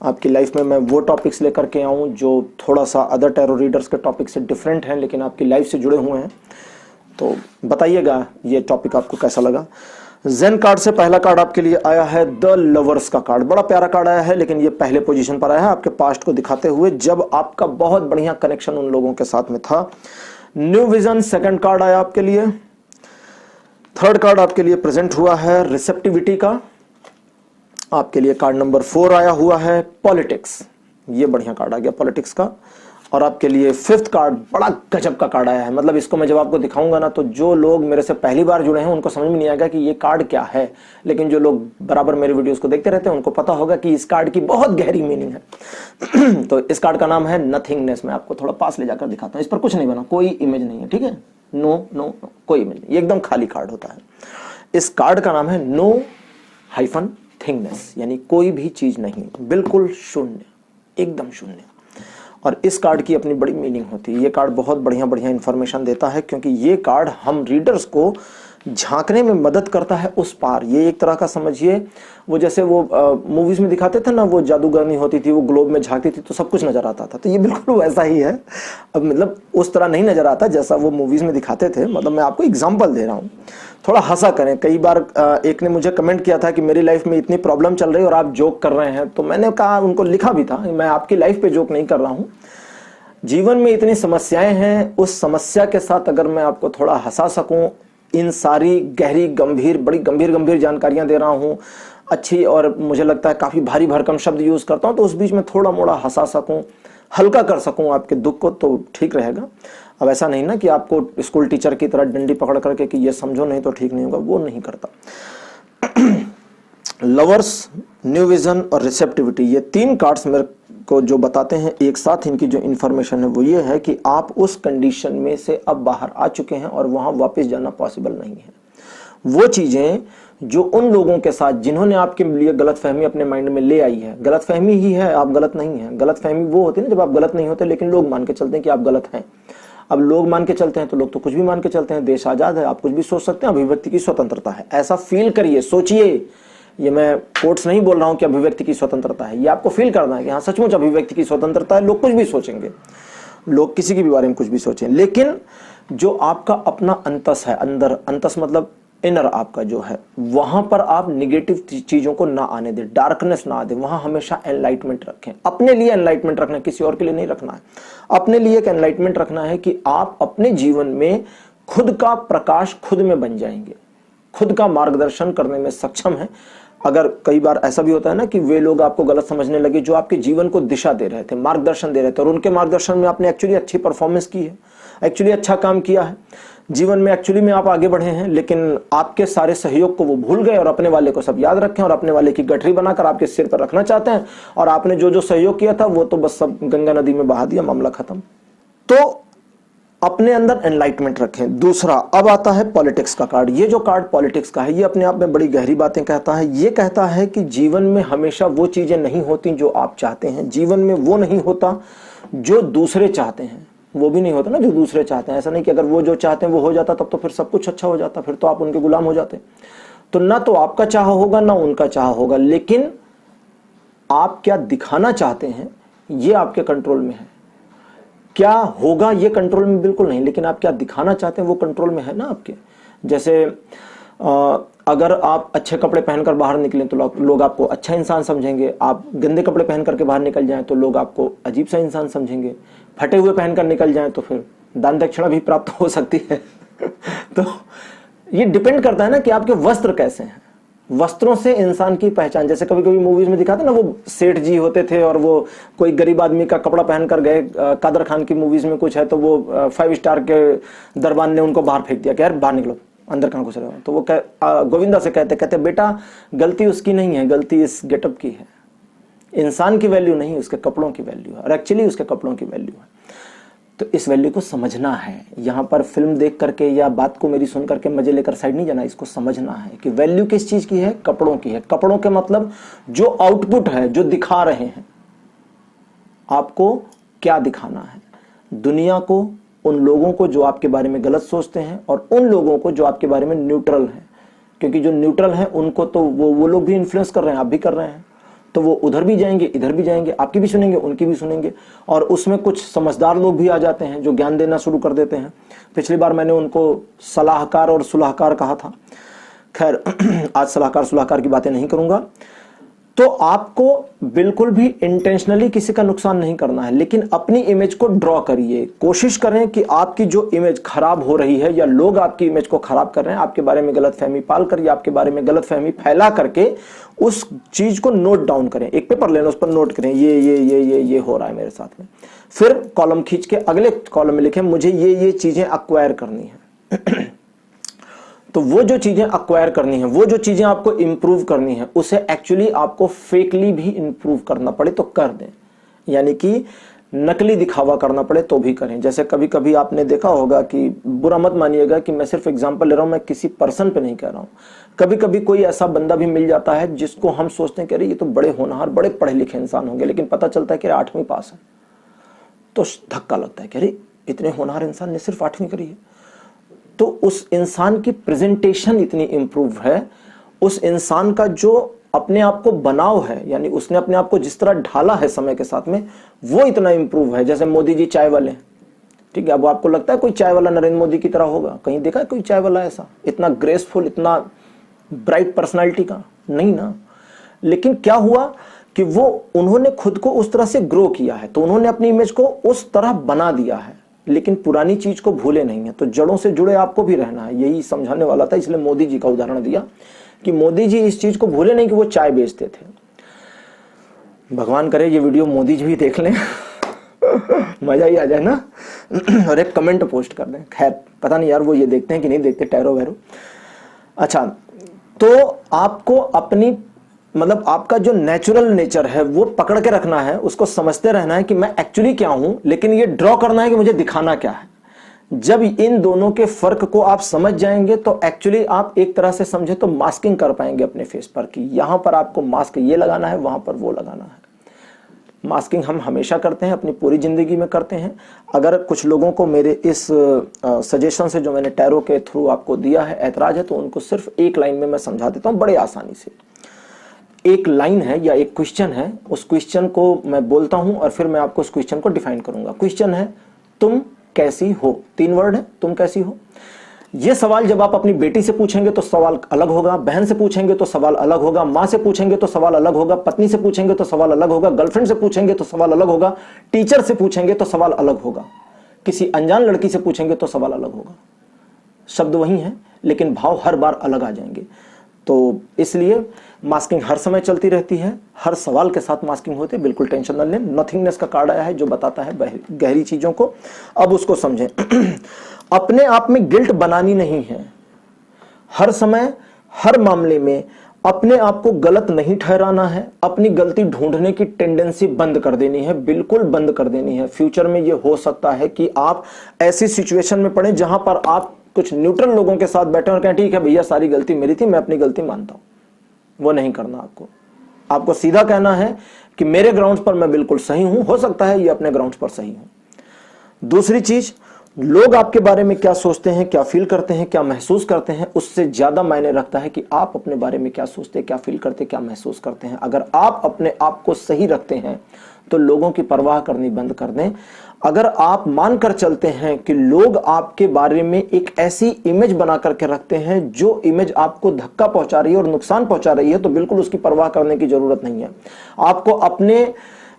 आपकी लाइफ में मैं वो टॉपिक्स लेकर के आऊं जो थोड़ा सा अदर टैरो रीडर्स के टॉपिक से डिफरेंट हैं, लेकिन आपकी लाइफ से जुड़े हुए हैं। तो बताइएगा ये टॉपिक आपको कैसा लगा। जेन कार्ड से पहला कार्ड आपके लिए आया है द लवर्स का कार्ड। बड़ा प्यारा कार्ड आया है, लेकिन ये पहले पोजीशन पर आया है आपके पास्ट को दिखाते हुए, जब आपका बहुत बढ़िया कनेक्शन उन लोगों के साथ में था। न्यू विजन सेकंड कार्ड आया आपके लिए। थर्ड कार्ड आपके लिए प्रेजेंट हुआ है रिसेप्टिविटी का। आपके लिए कार्ड नंबर 4 आया हुआ है पॉलिटिक्स। ये बढ़िया कार्ड आ गया पॉलिटिक्स का। और आपके लिए 5th कार्ड बड़ा गजब का कार्ड आया है। मतलब इसको मैं जब आपको दिखाऊंगा ना, तो जो लोग मेरे से पहली बार जुड़े हैं उनको समझ में नहीं आएगा कि ये कार्ड क्या है, लेकिन जो लोग बराबर मेरे वीडियोस को देखते रहते हैं उनको पता होगा कि इस कार्ड की बहुत गहरी मीनिंग है। तो इस कार्ड का नाम है नथिंगनेस। मैं आपको थोड़ा पास ले जाकर दिखाता हूँ। इस पर कुछ नहीं बना, कोई इमेज नहीं है, ठीक है, नो नो नो, कोई इमेज नहीं, एकदम खाली कार्ड होता है। इस कार्ड का नाम है नो हाइफन थिंगनेस, यानी कोई भी चीज नहीं, बिल्कुल शून्य, एकदम शून्य। और इस कार्ड की अपनी बड़ी मीनिंग होती है। ये कार्ड बहुत बढ़िया बढ़िया इंफॉर्मेशन देता है, क्योंकि ये कार्ड हम रीडर्स को झांकने में मदद करता है उस पार। ये एक तरह का समझिए, वो जैसे वो मूवीज में दिखाते थे ना, वो जादूगरनी होती थी, वो ग्लोब में झांकती थी तो सब कुछ नजर आता था, तो ये बिल्कुल वैसा ही है। अब मतलब उस तरह नहीं नजर आता जैसा वो मूवीज में दिखाते थे, मतलब मैं आपको एग्जाम्पल दे रहा हूँ, थोड़ा हंसा करें। कई बार एक ने मुझे कमेंट किया था कि मेरी लाइफ में इतनी प्रॉब्लम चल रही है और आप जोक कर रहे हैं, तो मैंने कहा, उनको लिखा भी था, मैं आपकी लाइफ पे जोक नहीं कर रहा हूँ, जीवन में इतनी समस्याएं हैं, उस समस्या के साथ अगर मैं आपको थोड़ा हंसा सकूं, इन सारी गहरी गंभीर बड़ी गंभीर गंभीर जानकारियां दे रहा हूं, अच्छी, और मुझे लगता है काफी भारी भरकम शब्द यूज करता हूं, तो उस बीच में थोड़ा मोड़ा हंसा सकूं, हल्का कर सकूं आपके दुख को, तो ठीक रहेगा। अब ऐसा नहीं ना कि आपको स्कूल टीचर की तरह डंडी पकड़ करके कि ये समझो नहीं तो ठीक नहीं होगा, वो नहीं करता। लवर्स, न्यू विजन और रिसेप्टिविटी, ये तीन कार्ड्स मेरे को जो बताते हैं एक साथ, इनकी जो इन्फॉर्मेशन है वो ये है कि आप उस कंडीशन में से अब बाहर आ चुके हैं और वहां वापस जाना पॉसिबल नहीं है। वो चीजें जो उन लोगों के साथ जिन्होंने आपके लिए गलतफहमी अपने माइंड में ले आई है, गलतफहमी ही है, आप गलत नहीं है। गलतफहमी वो होती है ना जब आप गलत नहीं होते लेकिन लोग मान के चलते हैं कि आप गलत हैं। अब लोग मान के चलते हैं तो लोग तो कुछ भी मान के चलते हैं, देश आजाद है, आप कुछ भी सोच सकते हैं, अभिव्यक्ति की स्वतंत्रता है, ऐसा फील करिए, सोचिए। ये मैं कोट्स नहीं बोल रहा हूं कि अभिव्यक्ति की स्वतंत्रता है, ये आपको फील करना है कि हाँ सचमुच अभिव्यक्ति की स्वतंत्रता है, लोग कुछ भी सोचेंगे, लोग किसी के भी बारे में कुछ भी सोचें, लेकिन जो आपका अपना अंतस है, अंदर, अंतस मतलब इनर आपका जो है, वहां पर आप निगेटिव चीजों को ना आने दें, डार्कनेस ना आने दें, वहां हमेशा एनलाइटमेंट रखें। अपने लिए एनलाइटमेंट रखना है, किसी और के लिए नहीं रखना है। अपने लिए एक एनलाइटमेंट रखना है कि आप अपने जीवन में खुद का प्रकाश खुद में बन जाएंगे, खुद का मार्गदर्शन करने में सक्षम है। अगर कई बार ऐसा भी होता है ना कि वे लोग आपको गलत समझने लगे जो आपके जीवन को दिशा दे रहे थे, मार्गदर्शन दे रहे थे, और उनके मार्गदर्शन में आपने एक्चुअली अच्छी परफॉर्मेंस की है, एक्चुअली अच्छा काम किया है जीवन में, एक्चुअली में आप आगे बढ़े हैं, लेकिन आपके सारे सहयोग को वो भूल गए और अपने वाले को सब याद रखें और अपने वाले की गठरी बनाकर आपके सिर पर रखना चाहते हैं, और आपने जो जो सहयोग किया था वो तो बस सब गंगा नदी में बहा दिया, मामला खत्म। तो अपने अंदर एनलाइटमेंट रखें। दूसरा, अब आता है पॉलिटिक्स का कार्ड। ये जो कार्ड पॉलिटिक्स का है, ये अपने आप में बड़ी गहरी बातें कहता है। ये कहता है कि जीवन में हमेशा वो चीजें नहीं होती जो आप चाहते हैं, जीवन में वो नहीं होता जो दूसरे चाहते हैं, वो भी नहीं होता ना जो दूसरे चाहते हैं। ऐसा नहीं कि अगर वो जो चाहते हैं वो हो जाता तब तो फिर सब कुछ अच्छा हो जाता, फिर तो आप उनके गुलाम हो जाते। तो ना तो आपका चाह होगा ना उनका चाह होगा, लेकिन आप क्या दिखाना चाहते हैं ये आपके कंट्रोल में है। क्या होगा ये कंट्रोल में बिल्कुल नहीं, लेकिन आप क्या दिखाना चाहते हैं वो कंट्रोल में है ना आपके। जैसे अगर आप अच्छे कपड़े पहनकर बाहर निकलें तो लोग आपको अच्छा इंसान समझेंगे, आप गंदे कपड़े पहन करके बाहर निकल जाएं तो लोग आपको अजीब सा इंसान समझेंगे, फटे हुए पहनकर निकल जाएं तो फिर दान दक्षिणा भी प्राप्त हो सकती है। तो ये डिपेंड करता है ना कि आपके वस्त्र कैसे हैं। वस्त्रों से इंसान की पहचान, जैसे कभी कभी मूवीज में दिखाते ना, वो सेठ जी होते थे और वो कोई गरीब आदमी का कपड़ा पहनकर गए, कादर खान की मूवीज में कुछ है, तो वो 5 स्टार के दरबान ने उनको बाहर फेंक दिया कि यार बाहर निकलो, अंदर कहां घुस रहे हो। तो वो गोविंदा से कहते बेटा गलती उसकी नहीं है, गलती इस गेटअप की है। इंसान की वैल्यू नहीं, उसके कपड़ों की वैल्यू है, और एक्चुअली उसके कपड़ों की वैल्यू है। तो इस वैल्यू को समझना है। यहां पर फिल्म देख करके या बात को मेरी सुन करके मजे लेकर साइड नहीं जाना, इसको समझना है कि वैल्यू किस चीज की है, कपड़ों की है। कपड़ों के मतलब जो आउटपुट है, जो दिखा रहे हैं, आपको क्या दिखाना है दुनिया को, उन लोगों को जो आपके बारे में गलत सोचते हैं और उन लोगों को जो आपके बारे में न्यूट्रल हैं। क्योंकि जो न्यूट्रल हैं उनको तो वो लोग भी इन्फ्लुएंस कर रहे हैं, आप भी कर रहे हैं, तो वो उधर भी जाएंगे इधर भी जाएंगे, आपकी भी सुनेंगे उनकी भी सुनेंगे। और उसमें कुछ समझदार लोग भी आ जाते हैं जो ज्ञान देना शुरू कर देते हैं। पिछली बार मैंने उनको सलाहकार और सुलाहकार कहा था, खैर आज सलाहकार सुलाहकार की बातें नहीं करूंगा। तो आपको बिल्कुल भी इंटेंशनली किसी का नुकसान नहीं करना है, लेकिन अपनी इमेज को ड्रॉ करिए। कोशिश करें कि आपकी जो इमेज खराब हो रही है या लोग आपकी इमेज को खराब कर रहे हैं, आपके बारे में गलतफहमी पाल कर या आपके बारे में गलतफहमी फैला करके उस चीज को नोट डाउन करें। एक पेपर लेना, उस पर नोट करें ये हो रहा है मेरे साथ में। फिर कॉलम खींच के अगले कॉलम में लिखें मुझे ये चीजें अक्वायर करनी है। तो वो जो चीजें अक्वायर करनी है, वो जो चीजें आपको इंप्रूव करनी है, उसे एक्चुअली आपको फेकली भी इंप्रूव करना पड़े तो कर दें, यानी कि नकली दिखावा करना पड़े तो भी करें। जैसे कभी कभी आपने देखा होगा कि, बुरा मत मानिएगा कि मैं सिर्फ एग्जांपल ले रहा हूं, मैं किसी पर्सन पे नहीं कह रहा हूं, कभी कभी कोई ऐसा बंदा भी मिल जाता है जिसको हम सोचते हैं कि अरे ये तो बड़े होनहार बड़े पढ़े लिखे इंसान होंगे, लेकिन पता चलता है कि 8वीं पास है। तो धक्का लगता है कि अरे इतने होनहार इंसान ने सिर्फ 8वीं करी है। तो उस इंसान की प्रेजेंटेशन इतनी इंप्रूव है, उस इंसान का जो अपने आप को बनाव है, यानी उसने अपने आप को जिस तरह ढाला है समय के साथ में, वो इतना इंप्रूव है। जैसे मोदी जी चाय वाले, ठीक है, अब आपको लगता है कोई चाय वाला नरेंद्र मोदी की तरह होगा? कहीं देखा है कोई चाय वाला ऐसा इतना ग्रेसफुल, इतना ब्राइट पर्सनालिटी का? नहीं ना। लेकिन क्या हुआ कि वो उन्होंने खुद को उस तरह से ग्रो किया है, तो उन्होंने अपनी इमेज को उस तरह बना दिया है, लेकिन पुरानी चीज को भूले नहीं है। तो जड़ों से जुड़े आपको भी रहना है, यही समझाने वाला था, इसलिए मोदी जी का उदाहरण दिया कि मोदी जी इस चीज को भूले नहीं कि वो चाय बेचते थे। भगवान करे ये वीडियो मोदी जी भी देख लें मजा ही आ जाए ना और एक कमेंट पोस्ट कर दें। खैर पता नहीं यार वो ये देखते हैं कि नहीं देखते, टैरो वैरो। अच्छा, तो आपको अपनी मतलब आपका जो नेचुरल नेचर है वो पकड़ के रखना है, उसको समझते रहना है कि मैं एक्चुअली क्या हूं, लेकिन ये ड्रॉ करना है कि मुझे दिखाना क्या है। जब इन दोनों के फर्क को आप समझ जाएंगे तो एक्चुअली आप एक तरह से समझे तो मास्किंग कर पाएंगे अपने फेस पर कि यहां पर आपको मास्क ये लगाना है, वहां पर वो लगाना है। मास्किंग हम हमेशा करते हैं, अपनी पूरी जिंदगी में करते हैं। अगर कुछ लोगों को मेरे इस सजेशन से जो मैंने टैरो के थ्रू आपको दिया है ऐतराज है, तो उनको सिर्फ एक लाइन में मैं समझा देता हूं बड़े आसानी से। एक लाइन है या एक क्वेश्चन है, उस क्वेश्चन को मैं बोलता हूं और फिर मैं आपको उस क्वेश्चन को डिफाइन करूंगा। क्वेश्चन है तुम कैसी हो, 3 वर्ड है, तुम कैसी हो। यह सवाल जब आप अपनी बेटी से पूछेंगे तो सवाल अलग होगा, बहन से पूछेंगे तो सवाल अलग होगा, मां से पूछेंगे तो सवाल अलग होगा, पत्नी से पूछेंगे तो सवाल अलग होगा, गर्लफ्रेंड से पूछेंगे तो सवाल अलग होगा, टीचर से पूछेंगे तो सवाल अलग होगा, किसी अनजान लड़की से पूछेंगे तो सवाल अलग होगा। शब्द वही है लेकिन भाव हर बार अलग आ जाएंगे। तो इसलिए मास्किंग हर समय चलती रहती है, हर सवाल के साथ मास्किंग होती है, बिल्कुल टेंशन न लें। नथिंगनेस का कार्ड आया है जो बताता है गहरी चीजों को, अब उसको समझें। अपने आप में गिल्ट बनानी नहीं है, हर समय हर मामले में अपने आप को गलत नहीं ठहराना है, अपनी गलती ढूंढने की टेंडेंसी बंद कर देनी है, बिल्कुल बंद कर देनी है। फ्यूचर में यह हो सकता है कि आप ऐसी सिचुएशन में पड़े जहां पर आप कुछ न्यूट्रल लोगों के साथ बैठे और कहें ठीक है भैया सारी गलती मेरी थी, मैं अपनी गलती मानता हूं। वो नहीं करना आपको सीधा कहना है कि मेरे ग्राउंड्स पर मैं बिल्कुल सही हूं, हो सकता है ये अपने ग्राउंड्स पर सही हूं। दूसरी चीज, लोग आपके बारे में क्या सोचते हैं, क्या फील करते हैं, क्या महसूस करते हैं, उससे ज्यादा मायने रखता है कि आप अपने बारे में क्या सोचते हैं, क्या फील करते हैं, क्या महसूस करते हैं। अगर आप अपने आप को सही रखते हैं तो लोगों की परवाह करनी बंद कर दें। अगर आप मानकर चलते हैं कि लोग आपके बारे में एक ऐसी इमेज बना करके रखते हैं जो इमेज आपको धक्का पहुंचा रही है और नुकसान पहुंचा रही है, तो बिल्कुल उसकी परवाह करने की जरूरत नहीं है। आपको अपने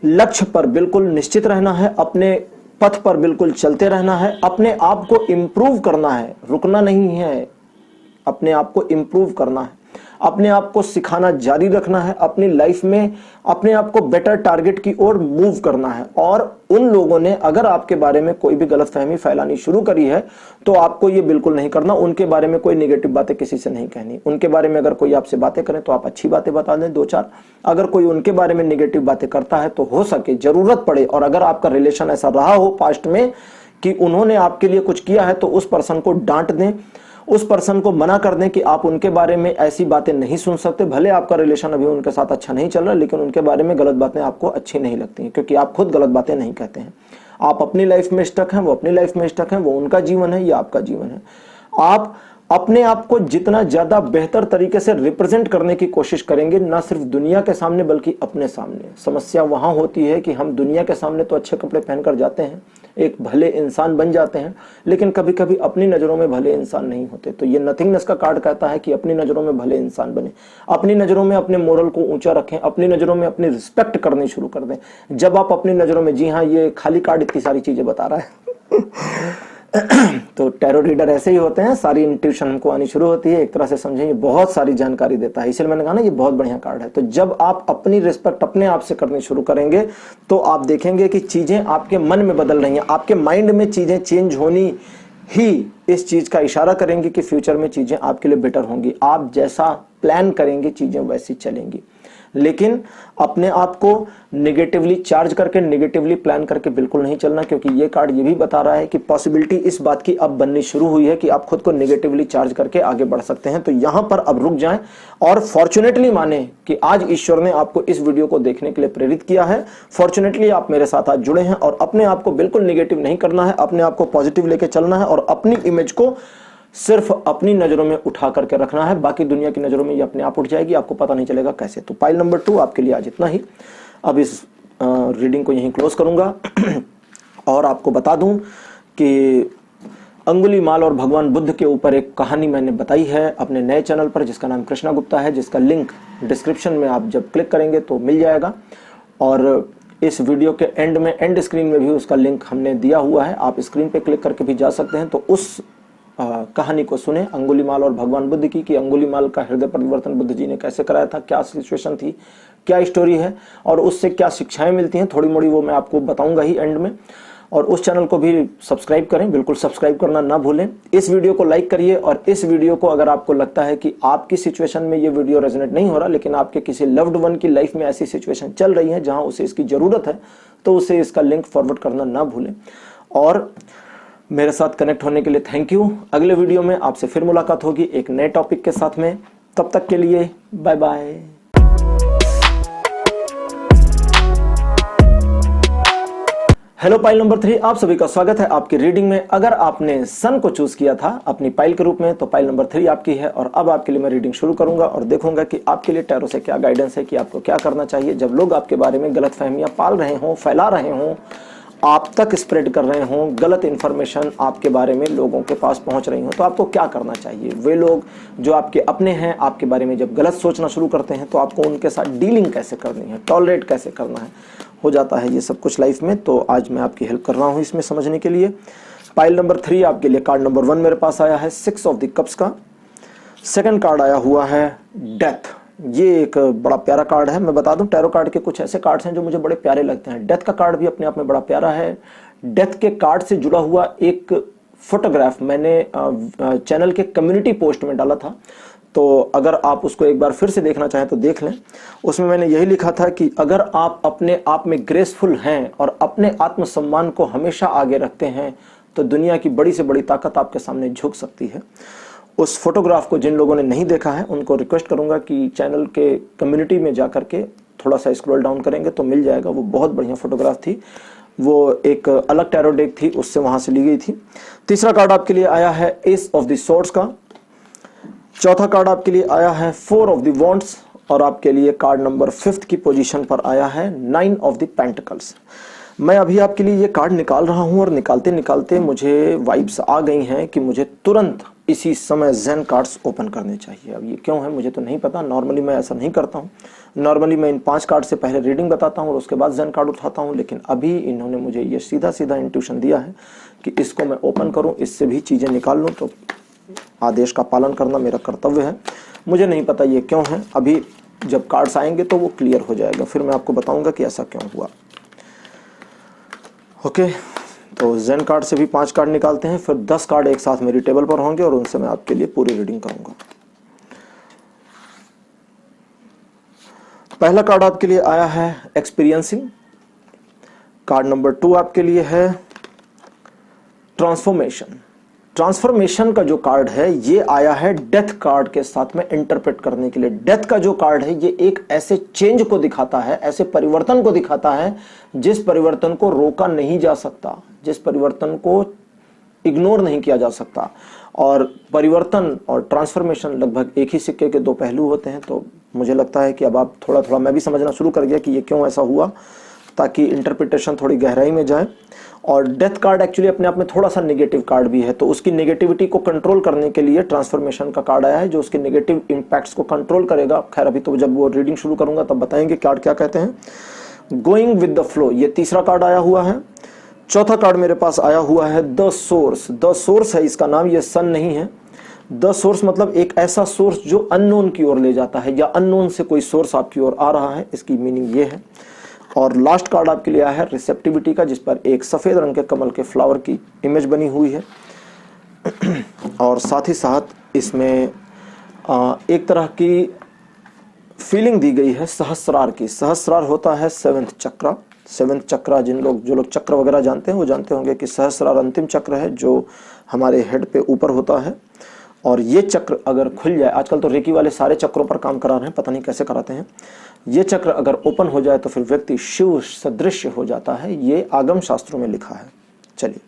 लक्ष्य पर बिल्कुल निश्चित रहना है, अपने पथ पर बिल्कुल चलते रहना है, अपने आप को इंप्रूव करना है, रुकना नहीं है, अपने आप को इंप्रूव करना है, अपने आप को सिखाना जारी रखना है, अपनी लाइफ में अपने आप को बेटर टारगेट की ओर मूव करना है। और उन लोगों ने अगर आपके बारे में कोई भी गलतफहमी फैलानी शुरू करी है तो आपको ये बिल्कुल नहीं करना, उनके बारे में कोई नेगेटिव बातें किसी से नहीं कहनी। उनके बारे में अगर कोई आपसे बातें करें तो आप अच्छी बातें बता दें 2-4। अगर कोई उनके बारे में नेगेटिव बातें करता है तो हो सके जरूरत पड़े और अगर आपका रिलेशन ऐसा रहा हो पास्ट में कि उन्होंने आपके लिए कुछ किया है तो उस पर्सन को डांट दें, उस पर्सन को मना कर दें कि आप उनके बारे में ऐसी बातें नहीं सुन सकते। भले आपका रिलेशन अभी उनके साथ अच्छा नहीं चल रहा, लेकिन उनके बारे में गलत बातें आपको अच्छी नहीं लगती हैं, क्योंकि आप खुद गलत बातें नहीं कहते हैं। आप अपनी लाइफ में स्टक हैं, वो अपनी लाइफ में स्टक हैं, वो उनका जीवन है, ये आपका जीवन है। आप अपने आप को जितना ज्यादा बेहतर तरीके से रिप्रेजेंट करने की कोशिश करेंगे, ना सिर्फ दुनिया के सामने बल्कि अपने सामने। समस्या वहां होती है कि हम दुनिया के सामने तो अच्छे कपड़े पहनकर जाते हैं, एक भले इंसान बन जाते हैं, लेकिन कभी कभी अपनी नजरों में भले इंसान नहीं होते। तो ये नथिंगनेस का कार्ड कहता है कि अपनी नजरों में भले इंसान बने, अपनी नजरों में अपने मोरल को ऊंचा रखें, अपनी नजरों में अपनी रिस्पेक्ट करनी शुरू कर दें। जब आप अपनी नजरों में, जी हाँ ये खाली कार्ड इतनी सारी चीजें बता रहा है तो टैरो रीडर ऐसे ही होते हैं, सारी इंट्यूशन हमको आनी शुरू होती है, एक तरह से समझें ये बहुत सारी जानकारी देता है। इसलिए मैंने कहा ना ये बहुत बढ़िया कार्ड है। तो जब आप अपनी रिस्पेक्ट अपने आप से करनी शुरू करेंगे तो आप देखेंगे कि चीजें आपके मन में बदल रही हैं, आपके माइंड में चीजें चेंज होनी ही इस चीज का इशारा करेंगे कि फ्यूचर में चीजें आपके लिए बेटर होंगी। आप जैसा प्लान करेंगे चीजें वैसी चलेंगी। लेकिन अपने आप को नेगेटिवली चार्ज करके, नेगेटिवली प्लान करके बिल्कुल नहीं चलना, क्योंकि ये कार्ड ये भी बता रहा है कि पॉसिबिलिटी इस बात की अब बननी शुरू हुई है कि आप खुद को नेगेटिवली चार्ज करके आगे बढ़ सकते हैं। तो यहां पर अब रुक जाएं और फॉर्चुनेटली माने कि आज ईश्वर ने आपको इस वीडियो को देखने के लिए प्रेरित किया है। फॉर्चुनेटली आप मेरे साथ आज जुड़े हैं और अपने आप को बिल्कुल नेगेटिव नहीं करना है, अपने आप को पॉजिटिव लेके चलना है और अपनी इमेज को सिर्फ अपनी नजरों में उठा करके रखना है। बाकी दुनिया की नजरों में ये अपने आप उठ जाएगी, आपको पता नहीं चलेगा कैसे। तो पाइल नंबर 2 आपके लिए आज इतना ही। अब इस रीडिंग को यहीं क्लोज करूंगा और आपको बता दूं कि अंगुलीमाल और भगवान बुद्ध के ऊपर एक कहानी मैंने बताई है अपने नए चैनल पर, जिसका नाम कृष्णा गुप्ता है, जिसका लिंक डिस्क्रिप्शन में आप जब क्लिक करेंगे तो मिल जाएगा। और इस वीडियो के एंड में, एंड स्क्रीन में भी उसका लिंक हमने दिया हुआ है, आप स्क्रीन पे क्लिक करके भी जा सकते हैं। तो उस कहानी को सुने अंगुलीमाल और भगवान बुद्ध की, कि अंगुलीमाल का हृदय परिवर्तन बुद्ध जी ने कैसे कराया था, क्या सिचुएशन थी, क्या स्टोरी है और उससे क्या शिक्षाएं मिलती हैं, थोड़ी मोड़ी वो मैं आपको बताऊंगा ही एंड में। और उस चैनल को भी सब्सक्राइब करें, बिल्कुल सब्सक्राइब करना ना भूलें। इस वीडियो को लाइक करिए और इस वीडियो को, अगर आपको लगता है कि आपकी सिचुएशन में ये वीडियो रेजोनेट नहीं हो रहा, लेकिन आपके किसी लव्ड वन की लाइफ में ऐसी सिचुएशन चल रही है जहां उसे इसकी जरूरत है, तो उसे इसका लिंक फॉरवर्ड करना ना भूलें। और मेरे साथ कनेक्ट होने के लिए थैंक यू। अगले वीडियो में आपसे फिर मुलाकात होगी एक नए टॉपिक के साथ में। तब तक के लिए bye bye. Hello pile number 3, आप सभी का स्वागत है आपकी रीडिंग में। अगर आपने सन को चूज किया था अपनी पाइल के रूप में, तो पाइल नंबर 3 आपकी है। और अब आपके लिए मैं रीडिंग शुरू करूंगा और देखूंगा कि आपके लिए टैरो से क्या गाइडेंस है, कि आपको क्या करना चाहिए जब लोग आपके बारे में गलतफहमियां पाल रहे हों, फैला रहे हों, आप तक स्प्रेड कर रहे हों, गलत इंफॉर्मेशन आपके बारे में लोगों के पास पहुंच रही हो, तो आपको क्या करना चाहिए। वे लोग जो आपके अपने हैं, आपके बारे में जब गलत सोचना शुरू करते हैं, तो आपको उनके साथ डीलिंग कैसे करनी है, टॉलरेट कैसे करना है, हो जाता है ये सब कुछ लाइफ में। तो आज मैं आपकी हेल्प कर रहा हूं इसमें समझने के लिए। पाइल नंबर 3 आपके लिए कार्ड नंबर 1 मेरे पास आया है 6 ऑफ द कप्स का। सेकंड कार्ड आया हुआ है डेथ। ये एक बड़ा प्यारा कार्ड है। मैं बता दूं, टैरो कार्ड के कुछ ऐसे कार्ड्स हैं जो मुझे बड़े प्यारे लगते हैं। डेथ का कार्ड भी अपने आप में बड़ा प्यारा है। डेथ के कार्ड से जुड़ा हुआ एक फोटोग्राफ मैंने चैनल के कम्युनिटी पोस्ट में डाला था, तो अगर आप उसको एक बार फिर से देखना चाहें तो देख लें। उसमें मैंने यही लिखा था कि अगर आप अपने आप में ग्रेसफुल हैं और अपने आत्मसम्मान को हमेशा आगे रखते हैं, तो दुनिया की बड़ी से बड़ी ताकत आपके सामने झुक सकती है। उस फोटोग्राफ को जिन लोगों ने नहीं देखा है, उनको रिक्वेस्ट करूंगा कि चैनल के कम्युनिटी में जाकर के थोड़ा सा स्क्रॉल डाउन करेंगे तो मिल जाएगा। वो बहुत बढ़िया फोटोग्राफ थी, वो एक अलग टैरो डेक थी, उससे वहां से ली गई थी। तीसरा कार्ड आपके लिए आया है एस ऑफ द स्वॉर्ड्स का। चौथा कार्ड आपके लिए आया है 4 ऑफ द वॉन्ड्स और आपके लिए कार्ड नंबर 5 की पोजीशन पर आया है 9 ऑफ द पेंटिकल्स। मैं अभी आपके लिए ये कार्ड निकाल रहा हूं और निकालते निकालते मुझे वाइब्स आ गई हैं कि मुझे तुरंत इसी समय ज़ेन कार्ड्स ओपन करने चाहिए। अब ये क्यों है मुझे तो नहीं पता, नॉर्मली मैं ऐसा नहीं करता हूँ। नॉर्मली मैं इन 5 कार्ड से पहले रीडिंग बताता हूँ और उसके बाद ज़ेन कार्ड उठाता हूँ, लेकिन अभी इन्होंने मुझे ये सीधा सीधा इंट्यूशन दिया है कि इसको मैं ओपन करूँ, इससे भी चीज़ें निकाल लूँ। तो आदेश का पालन करना मेरा कर्तव्य है। मुझे नहीं पता ये क्यों है, अभी जब कार्ड्स आएंगे तो वो क्लियर हो जाएगा, फिर मैं आपको बताऊंगा कि ऐसा क्यों हुआ। ओके, तो ज़ेन कार्ड से भी 5 कार्ड निकालते हैं, फिर 10 कार्ड एक साथ मेरी टेबल पर होंगे और उनसे मैं आपके लिए पूरी रीडिंग करूंगा। पहला कार्ड आपके लिए आया है एक्सपीरियंसिंग। कार्ड नंबर 2 आपके लिए है ट्रांसफॉर्मेशन। ट्रांसफॉर्मेशन का जो कार्ड है ये आया है डेथ कार्ड के साथ में इंटरप्रेट करने के लिए। डेथ का जो कार्ड है ये एक ऐसे चेंज को दिखाता है, ऐसे परिवर्तन को दिखाता है जिस परिवर्तन को रोका नहीं जा सकता, जिस परिवर्तन को इग्नोर नहीं किया जा सकता। और परिवर्तन और ट्रांसफॉर्मेशन लगभग एक ही सिक्के के 2 पहलू होते हैं। तो मुझे लगता है कि अब आप थोड़ा थोड़ा मैं भी समझना शुरू कर गया कि ये क्यों ऐसा हुआ, ताकि इंटरप्रिटेशन थोड़ी गहराई में जाए। और डेथ कार्ड एक्चुअली अपने आप में थोड़ा सा नेगेटिव कार्ड भी है, तो उसकी नेगेटिविटी को कंट्रोल करने के लिए ट्रांसफॉर्मेशन का कार्ड आया है जो उसके नेगेटिव इंपैक्ट्स को कंट्रोल करेगा। खैर अभी तो जब वो रीडिंग शुरू करूंगा तब बताएंगे कार्ड क्या कहते हैं। गोइंग विद द फ्लो, ये तीसरा कार्ड आया हुआ है। चौथा कार्ड मेरे पास आया हुआ है द सोर्स। द सोर्स है इसका नाम, ये सन नहीं है। द सोर्स मतलब एक ऐसा सोर्स जो अननोन की ओर ले जाता है, या अननोन से कोई सोर्स आपकी ओर आ रहा है, इसकी मीनिंग ये है। और लास्ट कार्ड आपके लिए आया है रिसेप्टिविटी का, जिस पर एक सफेद रंग के कमल के फ्लावर की इमेज बनी हुई है। और साथ ही साथ इसमें एक तरह की फीलिंग दी गई है सहस्रार की। सहस्रार होता है सेवेंथ चक्र। सेवेंथ चक्र जो लोग चक्र वगैरह जानते हैं वो जानते होंगे कि सहस्रार अंतिम चक्र है जो हमारे हेड पे ऊपर होता है। और ये चक्र अगर खुल जाए, आजकल तो रेकी वाले सारे चक्रों पर काम करा रहे हैं, पता नहीं कैसे कराते हैं। ये चक्र अगर ओपन हो जाए तो फिर व्यक्ति शिव सदृश हो जाता है। ये आगम शास्त्रों में लिखा है। चलिए,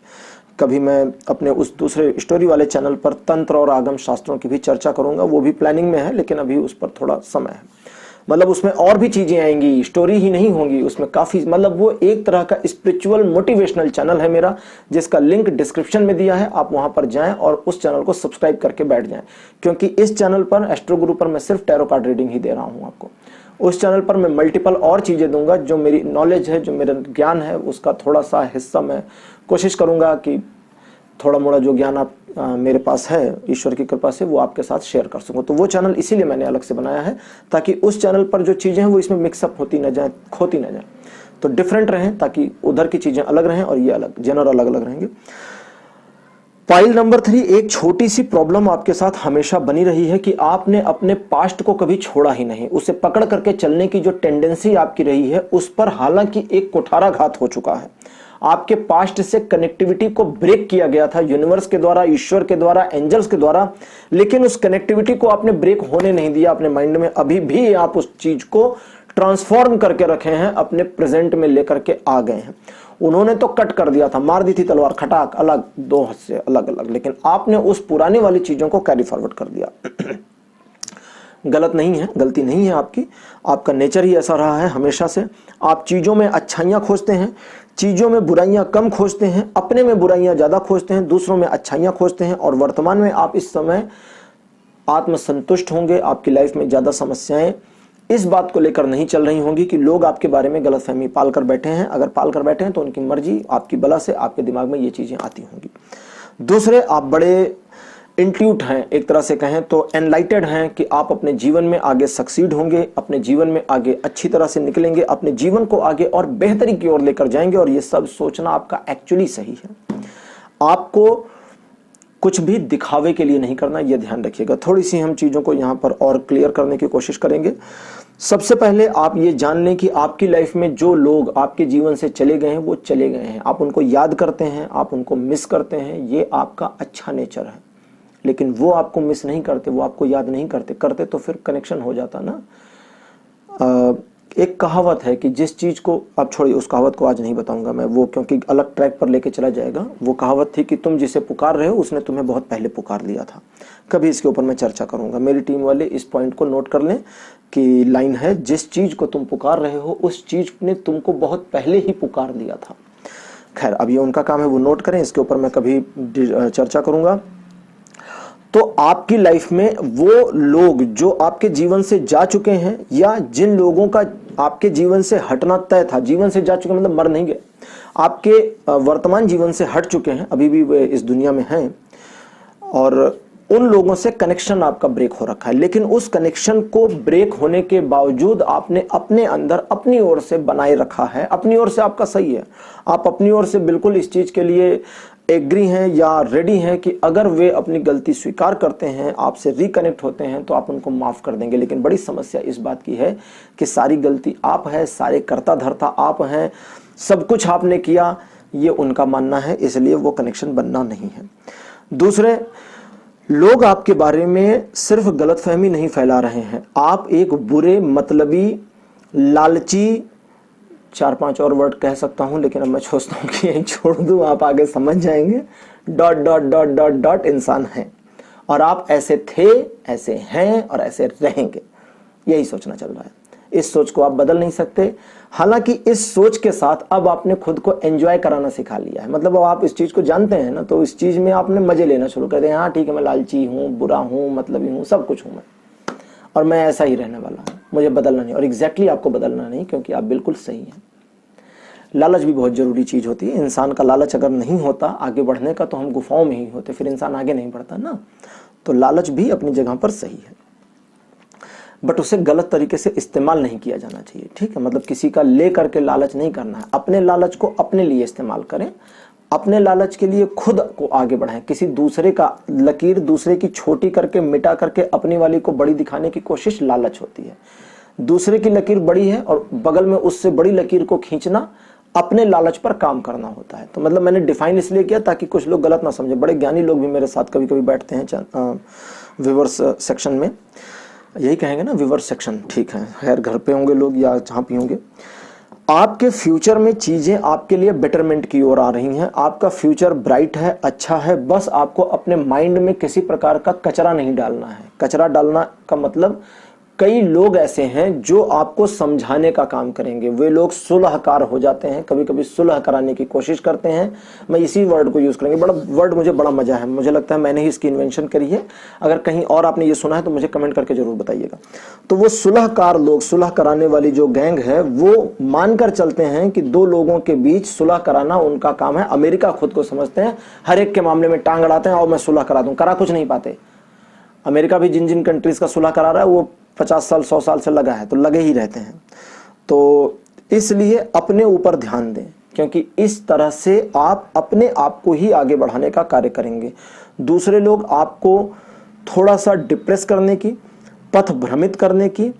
कभी मैं अपने उस दूसरे स्टोरी वाले चैनल पर तंत्र और आगम शास्त्रों की भी चर्चा करूंगा, वो भी प्लानिंग में है, लेकिन अभी उस पर थोड़ा समय है। मतलब उसमें और भी चीजें आएंगी, स्टोरी ही नहीं होंगी उसमें, काफी मतलब वो एक तरह का स्पिरिचुअल मोटिवेशनल चैनल है मेरा, जिसका लिंक डिस्क्रिप्शन में दिया है। आप वहां पर जाएं और उस चैनल को सब्सक्राइब करके बैठ जाएं, क्योंकि इस चैनल पर एस्ट्रो गुरु पर मैं सिर्फ टैरो कार्ड रीडिंग ही दे रहा हूं आपको। उस चैनल पर मैं मल्टीपल और चीजें दूंगा, जो मेरी नॉलेज है, जो मेरा ज्ञान है, उसका थोड़ा सा हिस्सा मैं कोशिश करूंगा कि थोड़ा मोड़ा जो ज्ञान आप मेरे पास है ईश्वर की कृपा से वो आपके साथ शेयर कर सकूं। तो वो चैनल इसीलिए मैंने अलग से बनाया है, ताकि उस चैनल पर जो चीजें हैं वो इसमें मिक्सअप होती न जाए, खोती न जाए, तो डिफरेंट रहें, ताकि उधर की चीजें अलग रहें और ये अलग, जनरल अलग अलग रहेंगे। पाइल नंबर 3, एक छोटी सी प्रॉब्लम आपके साथ हमेशा बनी रही है कि आपने अपने पास्ट को कभी छोड़ा ही नहीं। उसे पकड़ करके चलने की जो टेंडेंसी आपकी रही है, उस पर हालांकि एक कुठाराघात हो चुका है। आपके पास्ट से कनेक्टिविटी को ब्रेक किया गया था यूनिवर्स के द्वारा, ईश्वर के द्वारा, एंजल्स के द्वारा, लेकिन उस कनेक्टिविटी को आपने ब्रेक होने नहीं दिया अपने माइंड में। अभी भी आप उस चीज को ट्रांसफॉर्म करके रखे हैं, अपने प्रेजेंट में लेकर के आ गए हैं। उन्होंने तो कट कर दिया था, मार दी थी तलवार, खटाक, अलग, दो हिस्से अलग अलग, लेकिन आपने उस पुरानी वाली चीजों को कैरी फॉरवर्ड कर दिया। गलत नहीं है, गलती नहीं है आपकी, आपका नेचर ही ऐसा रहा है हमेशा से। आप चीजों में अच्छाइयां खोजते हैं, चीजों में बुराइयां कम खोजते हैं, अपने में बुराइयां ज्यादा खोजते हैं, दूसरों में अच्छाइयां खोजते हैं। और वर्तमान में आप इस समय आत्मसंतुष्ट होंगे, आपकी लाइफ में ज्यादा समस्याएं इस बात को लेकर नहीं चल रही होंगी कि लोग आपके बारे में गलतफहमी पाल कर बैठे हैं। अगर पाल कर बैठे हैं तो उनकी मर्जी, आपकी बला से आपके दिमाग में ये चीजें आती होंगी। दूसरे, आप बड़े इंट्यूट हैं, एक तरह से कहें तो एनलाइटेड हैं कि आप अपने जीवन में आगे सक्सीड होंगे, अपने जीवन में आगे अच्छी तरह से निकलेंगे, अपने जीवन को आगे और बेहतरी की ओर लेकर जाएंगे। और ये सब सोचना आपका एक्चुअली सही है। आपको कुछ भी दिखावे के लिए नहीं करना, यह ध्यान रखिएगा। थोड़ी सी हम चीजों को यहां पर और क्लियर करने की कोशिश करेंगे। सबसे पहले आप ये जान लें कि आपकी लाइफ में जो लोग आपके जीवन से चले गए हैं वो चले गए हैं। आप उनको याद करते हैं, आप उनको मिस करते हैं, ये आपका अच्छा नेचर है। लेकिन वो आपको मिस नहीं करते, वो आपको याद नहीं करते तो फिर कनेक्शन हो जाता ना। एक कहावत है कि जिस चीज को आप छोड़िए, उस कहावत को आज नहीं बताऊंगा मैं, वो क्योंकि अलग ट्रैक पर लेके चला जाएगा। वो कहावत थी कि तुम जिसे पुकार रहे हो उसने तुम्हें बहुत पहले पुकार लिया था। कभी इसके ऊपर मैं चर्चा करूंगा। मेरी टीम वाले इस पॉइंट को नोट कर लें कि लाइन है, जिस चीज को तुम पुकार रहे हो उस चीज ने तुमको बहुत पहले ही पुकार लिया था। खैर, अब ये उनका काम है, वो नोट करें, इसके ऊपर मैं कभी चर्चा करूंगा। तो आपकी लाइफ में वो लोग जो आपके जीवन से जा चुके हैं, या जिन लोगों का आपके जीवन से हटना तय था, जीवन से जा चुके मतलब मर नहीं गए, आपके वर्तमान जीवन से हट चुके हैं, अभी भी वे इस दुनिया में हैं, और उन लोगों से कनेक्शन आपका ब्रेक हो रखा है। लेकिन उस कनेक्शन को ब्रेक होने के बावजूद आपने अपने अंदर अपनी ओर से बनाए रखा है। अपनी ओर से आपका सही है, आप अपनी ओर से बिल्कुल इस चीज के लिए एग्री हैं या रेडी हैं कि अगर वे अपनी गलती स्वीकार करते हैं, आपसे रिकनेक्ट होते हैं, तो आप उनको माफ कर देंगे। लेकिन बड़ी समस्या इस बात की है कि सारी गलती आप है, सारे कर्ता धर्ता आप हैं, सब कुछ आपने किया, ये उनका मानना है, इसलिए वो कनेक्शन बनना नहीं है। दूसरे, लोग आपके बारे में सिर्फ गलतफहमी नहीं फैला रहे हैं, आप एक बुरे, मतलबी, लालची, 4-5 और वर्ड कह सकता हूं, लेकिन अब मैं सोचता हूं कि यही छोड़ दूं, आप आगे समझ जाएंगे। ... इंसान है, और आप ऐसे थे, ऐसे हैं और ऐसे रहेंगे, यही सोचना चल रहा है। इस सोच को आप बदल नहीं सकते। हालांकि इस सोच के साथ अब आपने खुद को एंजॉय कराना सिखा लिया है। मतलब अब आप इस चीज को जानते हैं ना, तो इस चीज में आपने मजे लेना शुरू कर दिया। हाँ ठीक है, मैं लालची हूँ, बुरा हूँ, मतलबी हूँ, सब कुछ हूँ मैं, और मैं ऐसा ही रहने वाला हूँ, मुझे बदलना नहीं। और एग्जैक्टली आपको बदलना नहीं, क्योंकि आप बिल्कुल सही हैं। लालच भी बहुत जरूरी चीज होती है। इंसान का लालच अगर नहीं होता आगे बढ़ने का, तो हम गुफाओं में ही होते, फिर इंसान आगे नहीं बढ़ता ना। तो लालच भी अपनी जगह पर सही है, बट उसे गलत तरीके से इस्तेमाल नहीं किया जाना चाहिए। ठीक है, मतलब किसी का ले करके लालच नहीं करना है। अपने लालच को अपने लिए इस्तेमाल करें, अपने लालच के लिए खुद को आगे बढ़ाएं। किसी दूसरे का लकीर दूसरे की छोटी करके, मिटा करके अपनी वाली को बड़ी दिखाने की कोशिश लालच होती है। दूसरे की लकीर बड़ी है और बगल में उससे बड़ी लकीर को खींचना अपने लालच पर काम करना होता है। तो मतलब मैंने डिफाइन इसलिए किया ताकि कुछ लोग गलत ना समझे। बड़े ज्ञानी लोग भी मेरे साथ कभी कभी बैठते हैं व्यूअर्स सेक्शन में, यही कहेंगे ना व्यूअर्स सेक्शन, ठीक है, खैर घर पे होंगे लोग या जहाँ भी होंगे। आपके फ्यूचर में चीजें आपके लिए बेटरमेंट की ओर आ रही हैं, आपका फ्यूचर ब्राइट है, अच्छा है। बस आपको अपने माइंड में किसी प्रकार का कचरा नहीं डालना है। कचरा डालना का मतलब कई लोग ऐसे हैं जो आपको समझाने का काम करेंगे, वे लोग सुलहकार हो जाते हैं, कभी कभी सुलह कराने की कोशिश करते हैं। मैं इसी वर्ड को यूज करेंगे, बड़ा वर्ड मुझे बड़ा मजा है, मुझे लगता है मैंने ही इसकी इन्वेंशन करी है। अगर कहीं और आपने ये सुना है तो मुझे कमेंट करके जरूर बताइएगा। तो वो सुलहकार लोग, सुलह कराने वाली जो गैंग है, वो मानकर चलते हैं कि दो लोगों के बीच सुलह कराना उनका काम है। अमेरिका खुद को समझते हैं, हर एक के मामले में टांग अड़ाते हैं और मैं सुलह करा दूं, करा कुछ नहीं पाते। अमेरिका भी जिन जिन कंट्रीज का सुलह करा रहा है वो 50 साल 100 साल से लगा है, तो लगे ही रहते हैं। तो इसलिए अपने ऊपर ध्यान दें, क्योंकि इस तरह से आप अपने आप को ही आगे बढ़ाने का कार्य करेंगे। दूसरे लोग आपको थोड़ा सा डिप्रेस करने की, पथ भ्रमित करने की,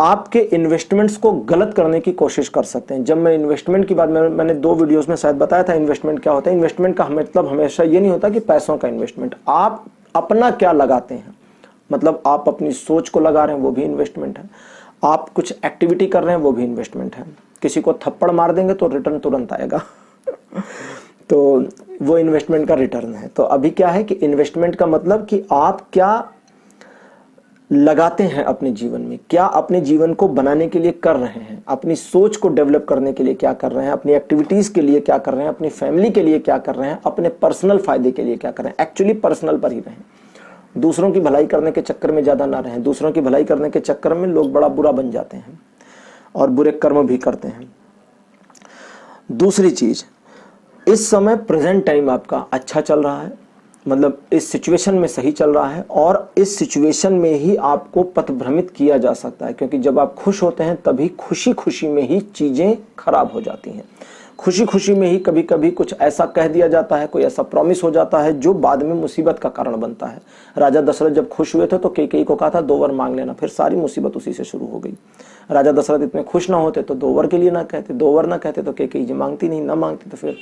आपके इन्वेस्टमेंट्स को गलत करने की कोशिश कर सकते हैं। जब मैं इन्वेस्टमेंट की बात, मैंने 2 वीडियोस में शायद बताया था इन्वेस्टमेंट क्या होता है। इन्वेस्टमेंट का मतलब हमेशा ये नहीं होता कि पैसों का इन्वेस्टमेंट, आप अपना क्या लगाते हैं, मतलब आप अपनी सोच को लगा रहे हैं वो भी इन्वेस्टमेंट है, आप कुछ एक्टिविटी कर रहे हैं वो भी इन्वेस्टमेंट है। किसी को थप्पड़ मार देंगे तो रिटर्न तुरंत आएगा तो वो इन्वेस्टमेंट का रिटर्न है। तो अभी क्या है कि इन्वेस्टमेंट का मतलब कि आप क्या लगाते हैं अपने जीवन में, क्या अपने जीवन को बनाने के लिए कर रहे हैं, अपनी सोच को डेवलप करने के लिए क्या कर रहे हैं, अपनी एक्टिविटीज के लिए क्या कर रहे हैं, अपनी फैमिली के लिए क्या कर रहे हैं, अपने पर्सनल फायदे के लिए क्या कर रहे हैं। एक्चुअली पर्सनल पर ही रहें, दूसरों की भलाई करने के चक्कर में ज्यादा ना रहें। दूसरों की भलाई करने के चक्कर में लोग बड़ा बुरा बन जाते हैं और बुरे कर्म भी करते हैं। दूसरी चीज, इस समय प्रेजेंट टाइम आपका अच्छा चल रहा है, मतलब इस सिचुएशन में सही चल रहा है, और इस सिचुएशन में ही आपको पथभ्रमित किया जा सकता है, क्योंकि जब आप खुश होते हैं तभी खुशी खुशी में ही चीजें खराब हो जाती हैं। खुशी खुशी में ही कभी कभी कुछ ऐसा कह दिया जाता है, कोई ऐसा प्रॉमिस हो जाता है जो बाद में मुसीबत का कारण बनता है। राजा दशरथ जब खुश हुए थे तो कैकेयी को कहा था 2 वर मांग लेना, फिर सारी मुसीबत उसी से शुरू हो गई। राजा दशरथ इतने खुश ना होते तो 2 वर के लिए ना कहते, 2 वर ना कहते तो कैकेयी जी मांगती नहीं, ना मांगती तो फिर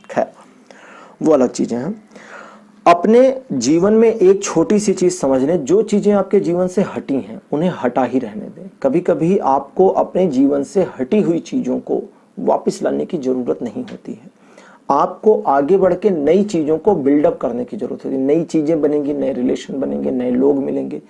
खैर वो अलग चीजें हैं। अपने जीवन में एक छोटी सी चीज समझ लें, जो चीजें आपके जीवन से हटी हैं उन्हें हटा ही रहने दें। कभी कभी आपको अपने जीवन से हटी हुई चीजों को वापस लाने की जरूरत नहीं होती है, आपको आगे बढ़ के नई चीजों को बिल्डअप करने की जरूरत होती है। नई चीजें बनेंगी, नए रिलेशन बनेंगे, नए लोग मिलेंगे,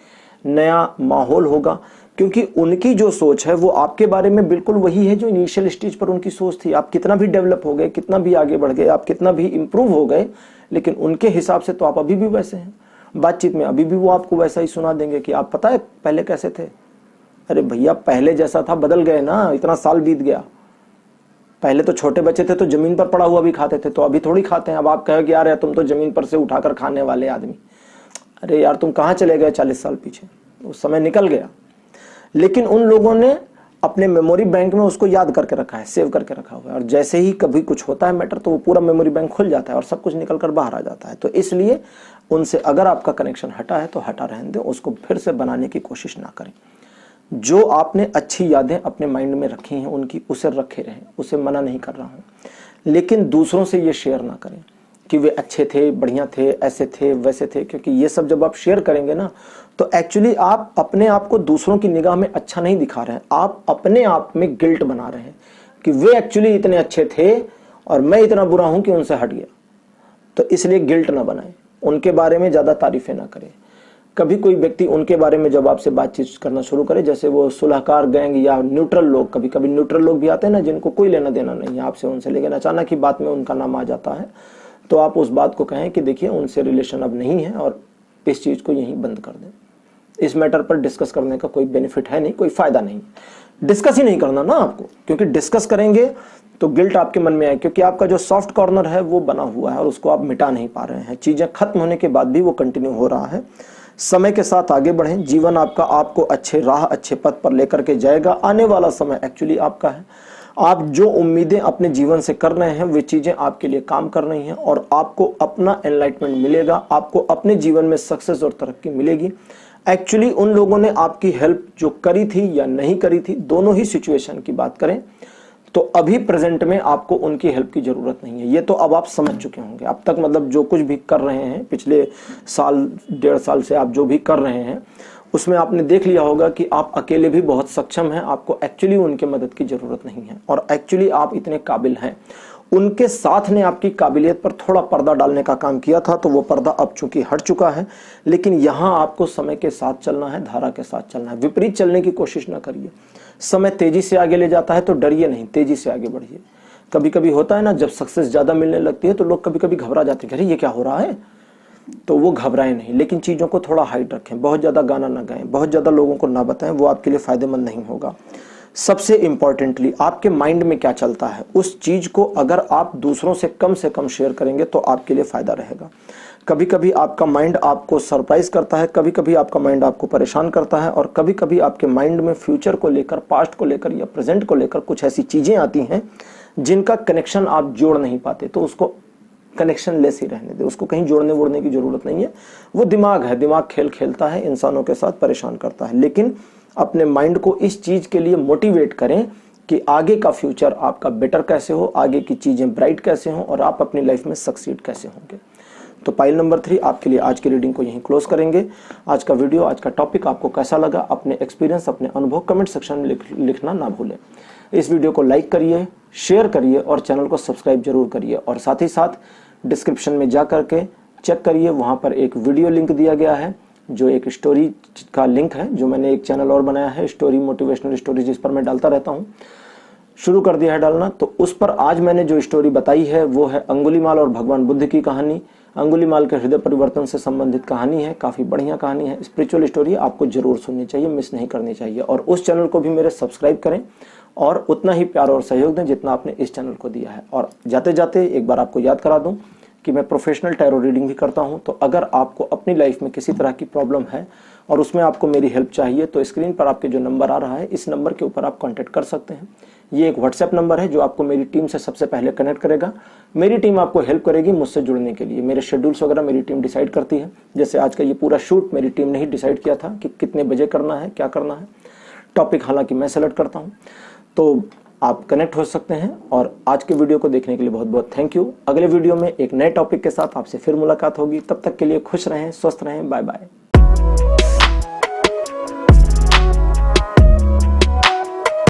नया माहौल होगा, क्योंकि उनकी जो सोच है वो आपके बारे में बिल्कुल वही है जो इनिशियल स्टेज पर उनकी सोच थी। आप कितना भी डेवलप हो गए, कितना भी आगे बढ़ गए, आप कितना भी इंप्रूव हो गए, लेकिन उनके हिसाब से तो आप अभी भी वैसे हैं। बातचीत में अभी भी वो आपको वैसा ही सुना देंगे कि आप पता है पहले कैसे थे। अरे भैया पहले जैसा था बदल गए ना, इतना साल बीत गया। पहले तो छोटे बच्चे थे तो जमीन पर पड़ा हुआ भी खाते थे, तो अभी थोड़ी खाते हैं। अब आप कहे कि यार तुम तो जमीन पर से उठाकर खाने वाले आदमी, अरे यार तुम कहाँ चले गए 40 साल पीछे, उस समय निकल गया। लेकिन उन लोगों ने अपने मेमोरी बैंक में उसको याद करके रखा है, सेव करके रखा हुआ है, और जैसे ही कभी कुछ होता है मैटर तो वो पूरा मेमोरी बैंक खुल जाता है और सब कुछ निकल कर बाहर आ जाता है। तो इसलिए उनसे अगर आपका कनेक्शन हटा है तो हटा रहने दें, उसको फिर से बनाने की कोशिश ना करें। जो आपने अच्छी यादें अपने माइंड में रखी हैं उनकी उसे रखे रहें, उसे मना नहीं कर रहा हूं, लेकिन दूसरों से ये शेयर ना करें कि वे अच्छे थे, बढ़िया थे, ऐसे थे, वैसे थे, क्योंकि ये सब जब आप शेयर करेंगे ना तो एक्चुअली आप अपने आप को दूसरों की निगाह में अच्छा नहीं दिखा रहे हैं, आप अपने आप में गिल्ट बना रहे हैं कि वे एक्चुअली इतने अच्छे थे और मैं इतना बुरा हूं कि उनसे हट गया। तो इसलिए गिल्ट ना बनाएं, उनके बारे में ज्यादा तारीफें ना करें। कभी कोई व्यक्ति उनके बारे में जब आपसे बातचीत करना शुरू करे, जैसे वो सुलहकार गैंग या न्यूट्रल लोग, कभी कभी न्यूट्रल लोग भी आते हैं ना जिनको कोई लेना देना नहीं है आपसे, उनसे, लेकिन अचानक ही बात में उनका नाम आ जाता है, तो आप उस बात को कहें कि देखिए उनसे रिलेशन अब नहीं है और इस चीज को यहीं बंद कर दें। इस मैटर पर डिस्कस करने का कोई बेनिफिट है नहीं, कोई फायदा नहीं, डिस्कस ही नहीं करना ना आपको, क्योंकि डिस्कस करेंगे तो गिल्ट आपके मन में आए, क्योंकि आपका जो सॉफ्ट कॉर्नर है वो बना हुआ है और उसको आप मिटा नहीं पा रहे हैं। चीजें खत्म होने के बाद भी वो कंटिन्यू हो रहा है। समय के साथ आगे बढ़ें, जीवन आपका आपको अच्छे राह, अच्छे पथ पर लेकर के जाएगा। आने वाला समय एक्चुअली आपका है, आप जो उम्मीदें अपने जीवन से कर रहे हैं वे चीजें आपके लिए काम कर रही हैं और आपको अपना एनलाइटमेंट मिलेगा, आपको अपने जीवन में सक्सेस और तरक्की मिलेगी। एक्चुअली उन लोगों ने आपकी हेल्प जो करी थी या नहीं करी थी, दोनों ही सिचुएशन की बात करें तो अभी प्रेजेंट में आपको उनकी हेल्प की जरूरत नहीं है। ये तो अब आप समझ चुके होंगे। अब तक मतलब जो कुछ भी कर रहे हैं, पिछले साल 1.5 साल से आप जो भी कर रहे हैं उसमें आपने देख लिया होगा कि आप अकेले भी बहुत सक्षम हैं, आपको एक्चुअली उनके मदद की जरूरत नहीं है और एक्चुअली आप इतने काबिल हैं। उनके साथ ने आपकी काबिलियत पर थोड़ा पर्दा डालने का काम किया था, तो वो पर्दा अब चूंकि हट चुका है। लेकिन यहां आपको समय के साथ चलना है, धारा के साथ चलना है। विपरीत चलने की कोशिश ना करिए। समय तेजी से आगे ले जाता है तो डरिए नहीं, तेजी से आगे बढ़िए। कभी कभी होता है ना, जब सक्सेस ज्यादा मिलने लगती है तो लोग कभी कभी घबरा जाते हैं, अरे ये क्या हो रहा है, तो वो घबराएं नहीं, लेकिन चीजों को थोड़ा हाइट रखें। बहुत ज्यादा गाना ना गाएं, बहुत ज्यादा लोगों को ना बताएं, वो आपके लिए फायदेमंद नहीं होगा। सबसे इंपॉर्टेंटली आपके माइंड में क्या चलता है उस चीज को अगर आप दूसरों से कम शेयर करेंगे तो आपके लिए फायदा रहेगा। कभी कभी आपका माइंड आपको सरप्राइज करता है, कभी कभी आपका माइंड आपको परेशान करता है और कभी कभी आपके माइंड में फ्यूचर को लेकर, पास्ट को लेकर या प्रेजेंट को लेकर कुछ ऐसी चीजें आती हैं जिनका कनेक्शन आप जोड़ नहीं पाते, तो उसको कनेक्शन लेस ही रहने दे, उसको कहीं जोड़ने वोड़ने की जरूरत नहीं है। वो दिमाग है, दिमाग खेल खेलता है, इंसानों के साथ परेशान करता है। लेकिन अपने माइंड को इस चीज के लिए मोटिवेट करें कि आगे का फ्यूचर आपका बेटर कैसे हो, आगे की चीजें ब्राइट कैसे हो और आप अपनी लाइफ में सक्सीड कैसे होंगे। तो पाइल नंबर 3 आपके लिए आज की रीडिंग को यहीं क्लोज करेंगे। आज का वीडियो, आज का टॉपिक आपको कैसा लगा, अपने एक्सपीरियंस, अपने अनुभव कमेंट सेक्शन में लिखना ना भूलें। इस वीडियो को लाइक करिए, शेयर करिए और चैनल को सब्सक्राइब जरूर करिए और साथ ही साथ डिस्क्रिप्शन में जा करके चेक करिए, वहां पर एक वीडियो लिंक दिया गया है जो एक स्टोरी का लिंक है, जो मैंने एक चैनल और बनाया है स्टोरी, मोटिवेशनल स्टोरी, जिस पर मैं डालता रहता हूं, शुरू कर दिया है डालना। तो उस पर आज मैंने जो स्टोरी बताई है वो है अंगुलीमाल और भगवान बुद्ध की कहानी। अंगुलीमाल के हृदय परिवर्तन से संबंधित कहानी है, काफी बढ़िया कहानी है, स्पिरिचुअल स्टोरी, आपको जरूर सुननी चाहिए, मिस नहीं करनी चाहिए। और उस चैनल को भी मेरे सब्सक्राइब करें और उतना ही प्यार और सहयोग दें जितना आपने इस चैनल को दिया है। और जाते जाते एक बार आपको याद करा दूं कि मैं प्रोफेशनल टैरो रीडिंग भी करता हूं, तो अगर आपको अपनी लाइफ में किसी तरह की प्रॉब्लम है और उसमें आपको मेरी हेल्प चाहिए तो स्क्रीन पर आपके जो नंबर आ रहा है, इस नंबर के ऊपर आप कांटेक्ट कर सकते हैं। ये एक व्हाट्सएप नंबर है जो आपको मेरी टीम से सबसे पहले कनेक्ट करेगा। मेरी टीम आपको हेल्प करेगी मुझसे जुड़ने के लिए। मेरे शेड्यूल्स वगैरह मेरी टीम डिसाइड करती है। जैसे आज का ये पूरा शूट मेरी टीम ने ही डिसाइड किया था कि कितने बजे करना है, क्या करना है। टॉपिक हालांकि मैं सेलेक्ट करता हूँ। तो आप कनेक्ट हो सकते हैं। और आज के वीडियो को देखने के लिए बहुत बहुत थैंक यू। अगले वीडियो में एक नए टॉपिक के साथ आपसे फिर मुलाकात होगी। तब तक के लिए खुश रहें, स्वस्थ रहें, बाय बाय।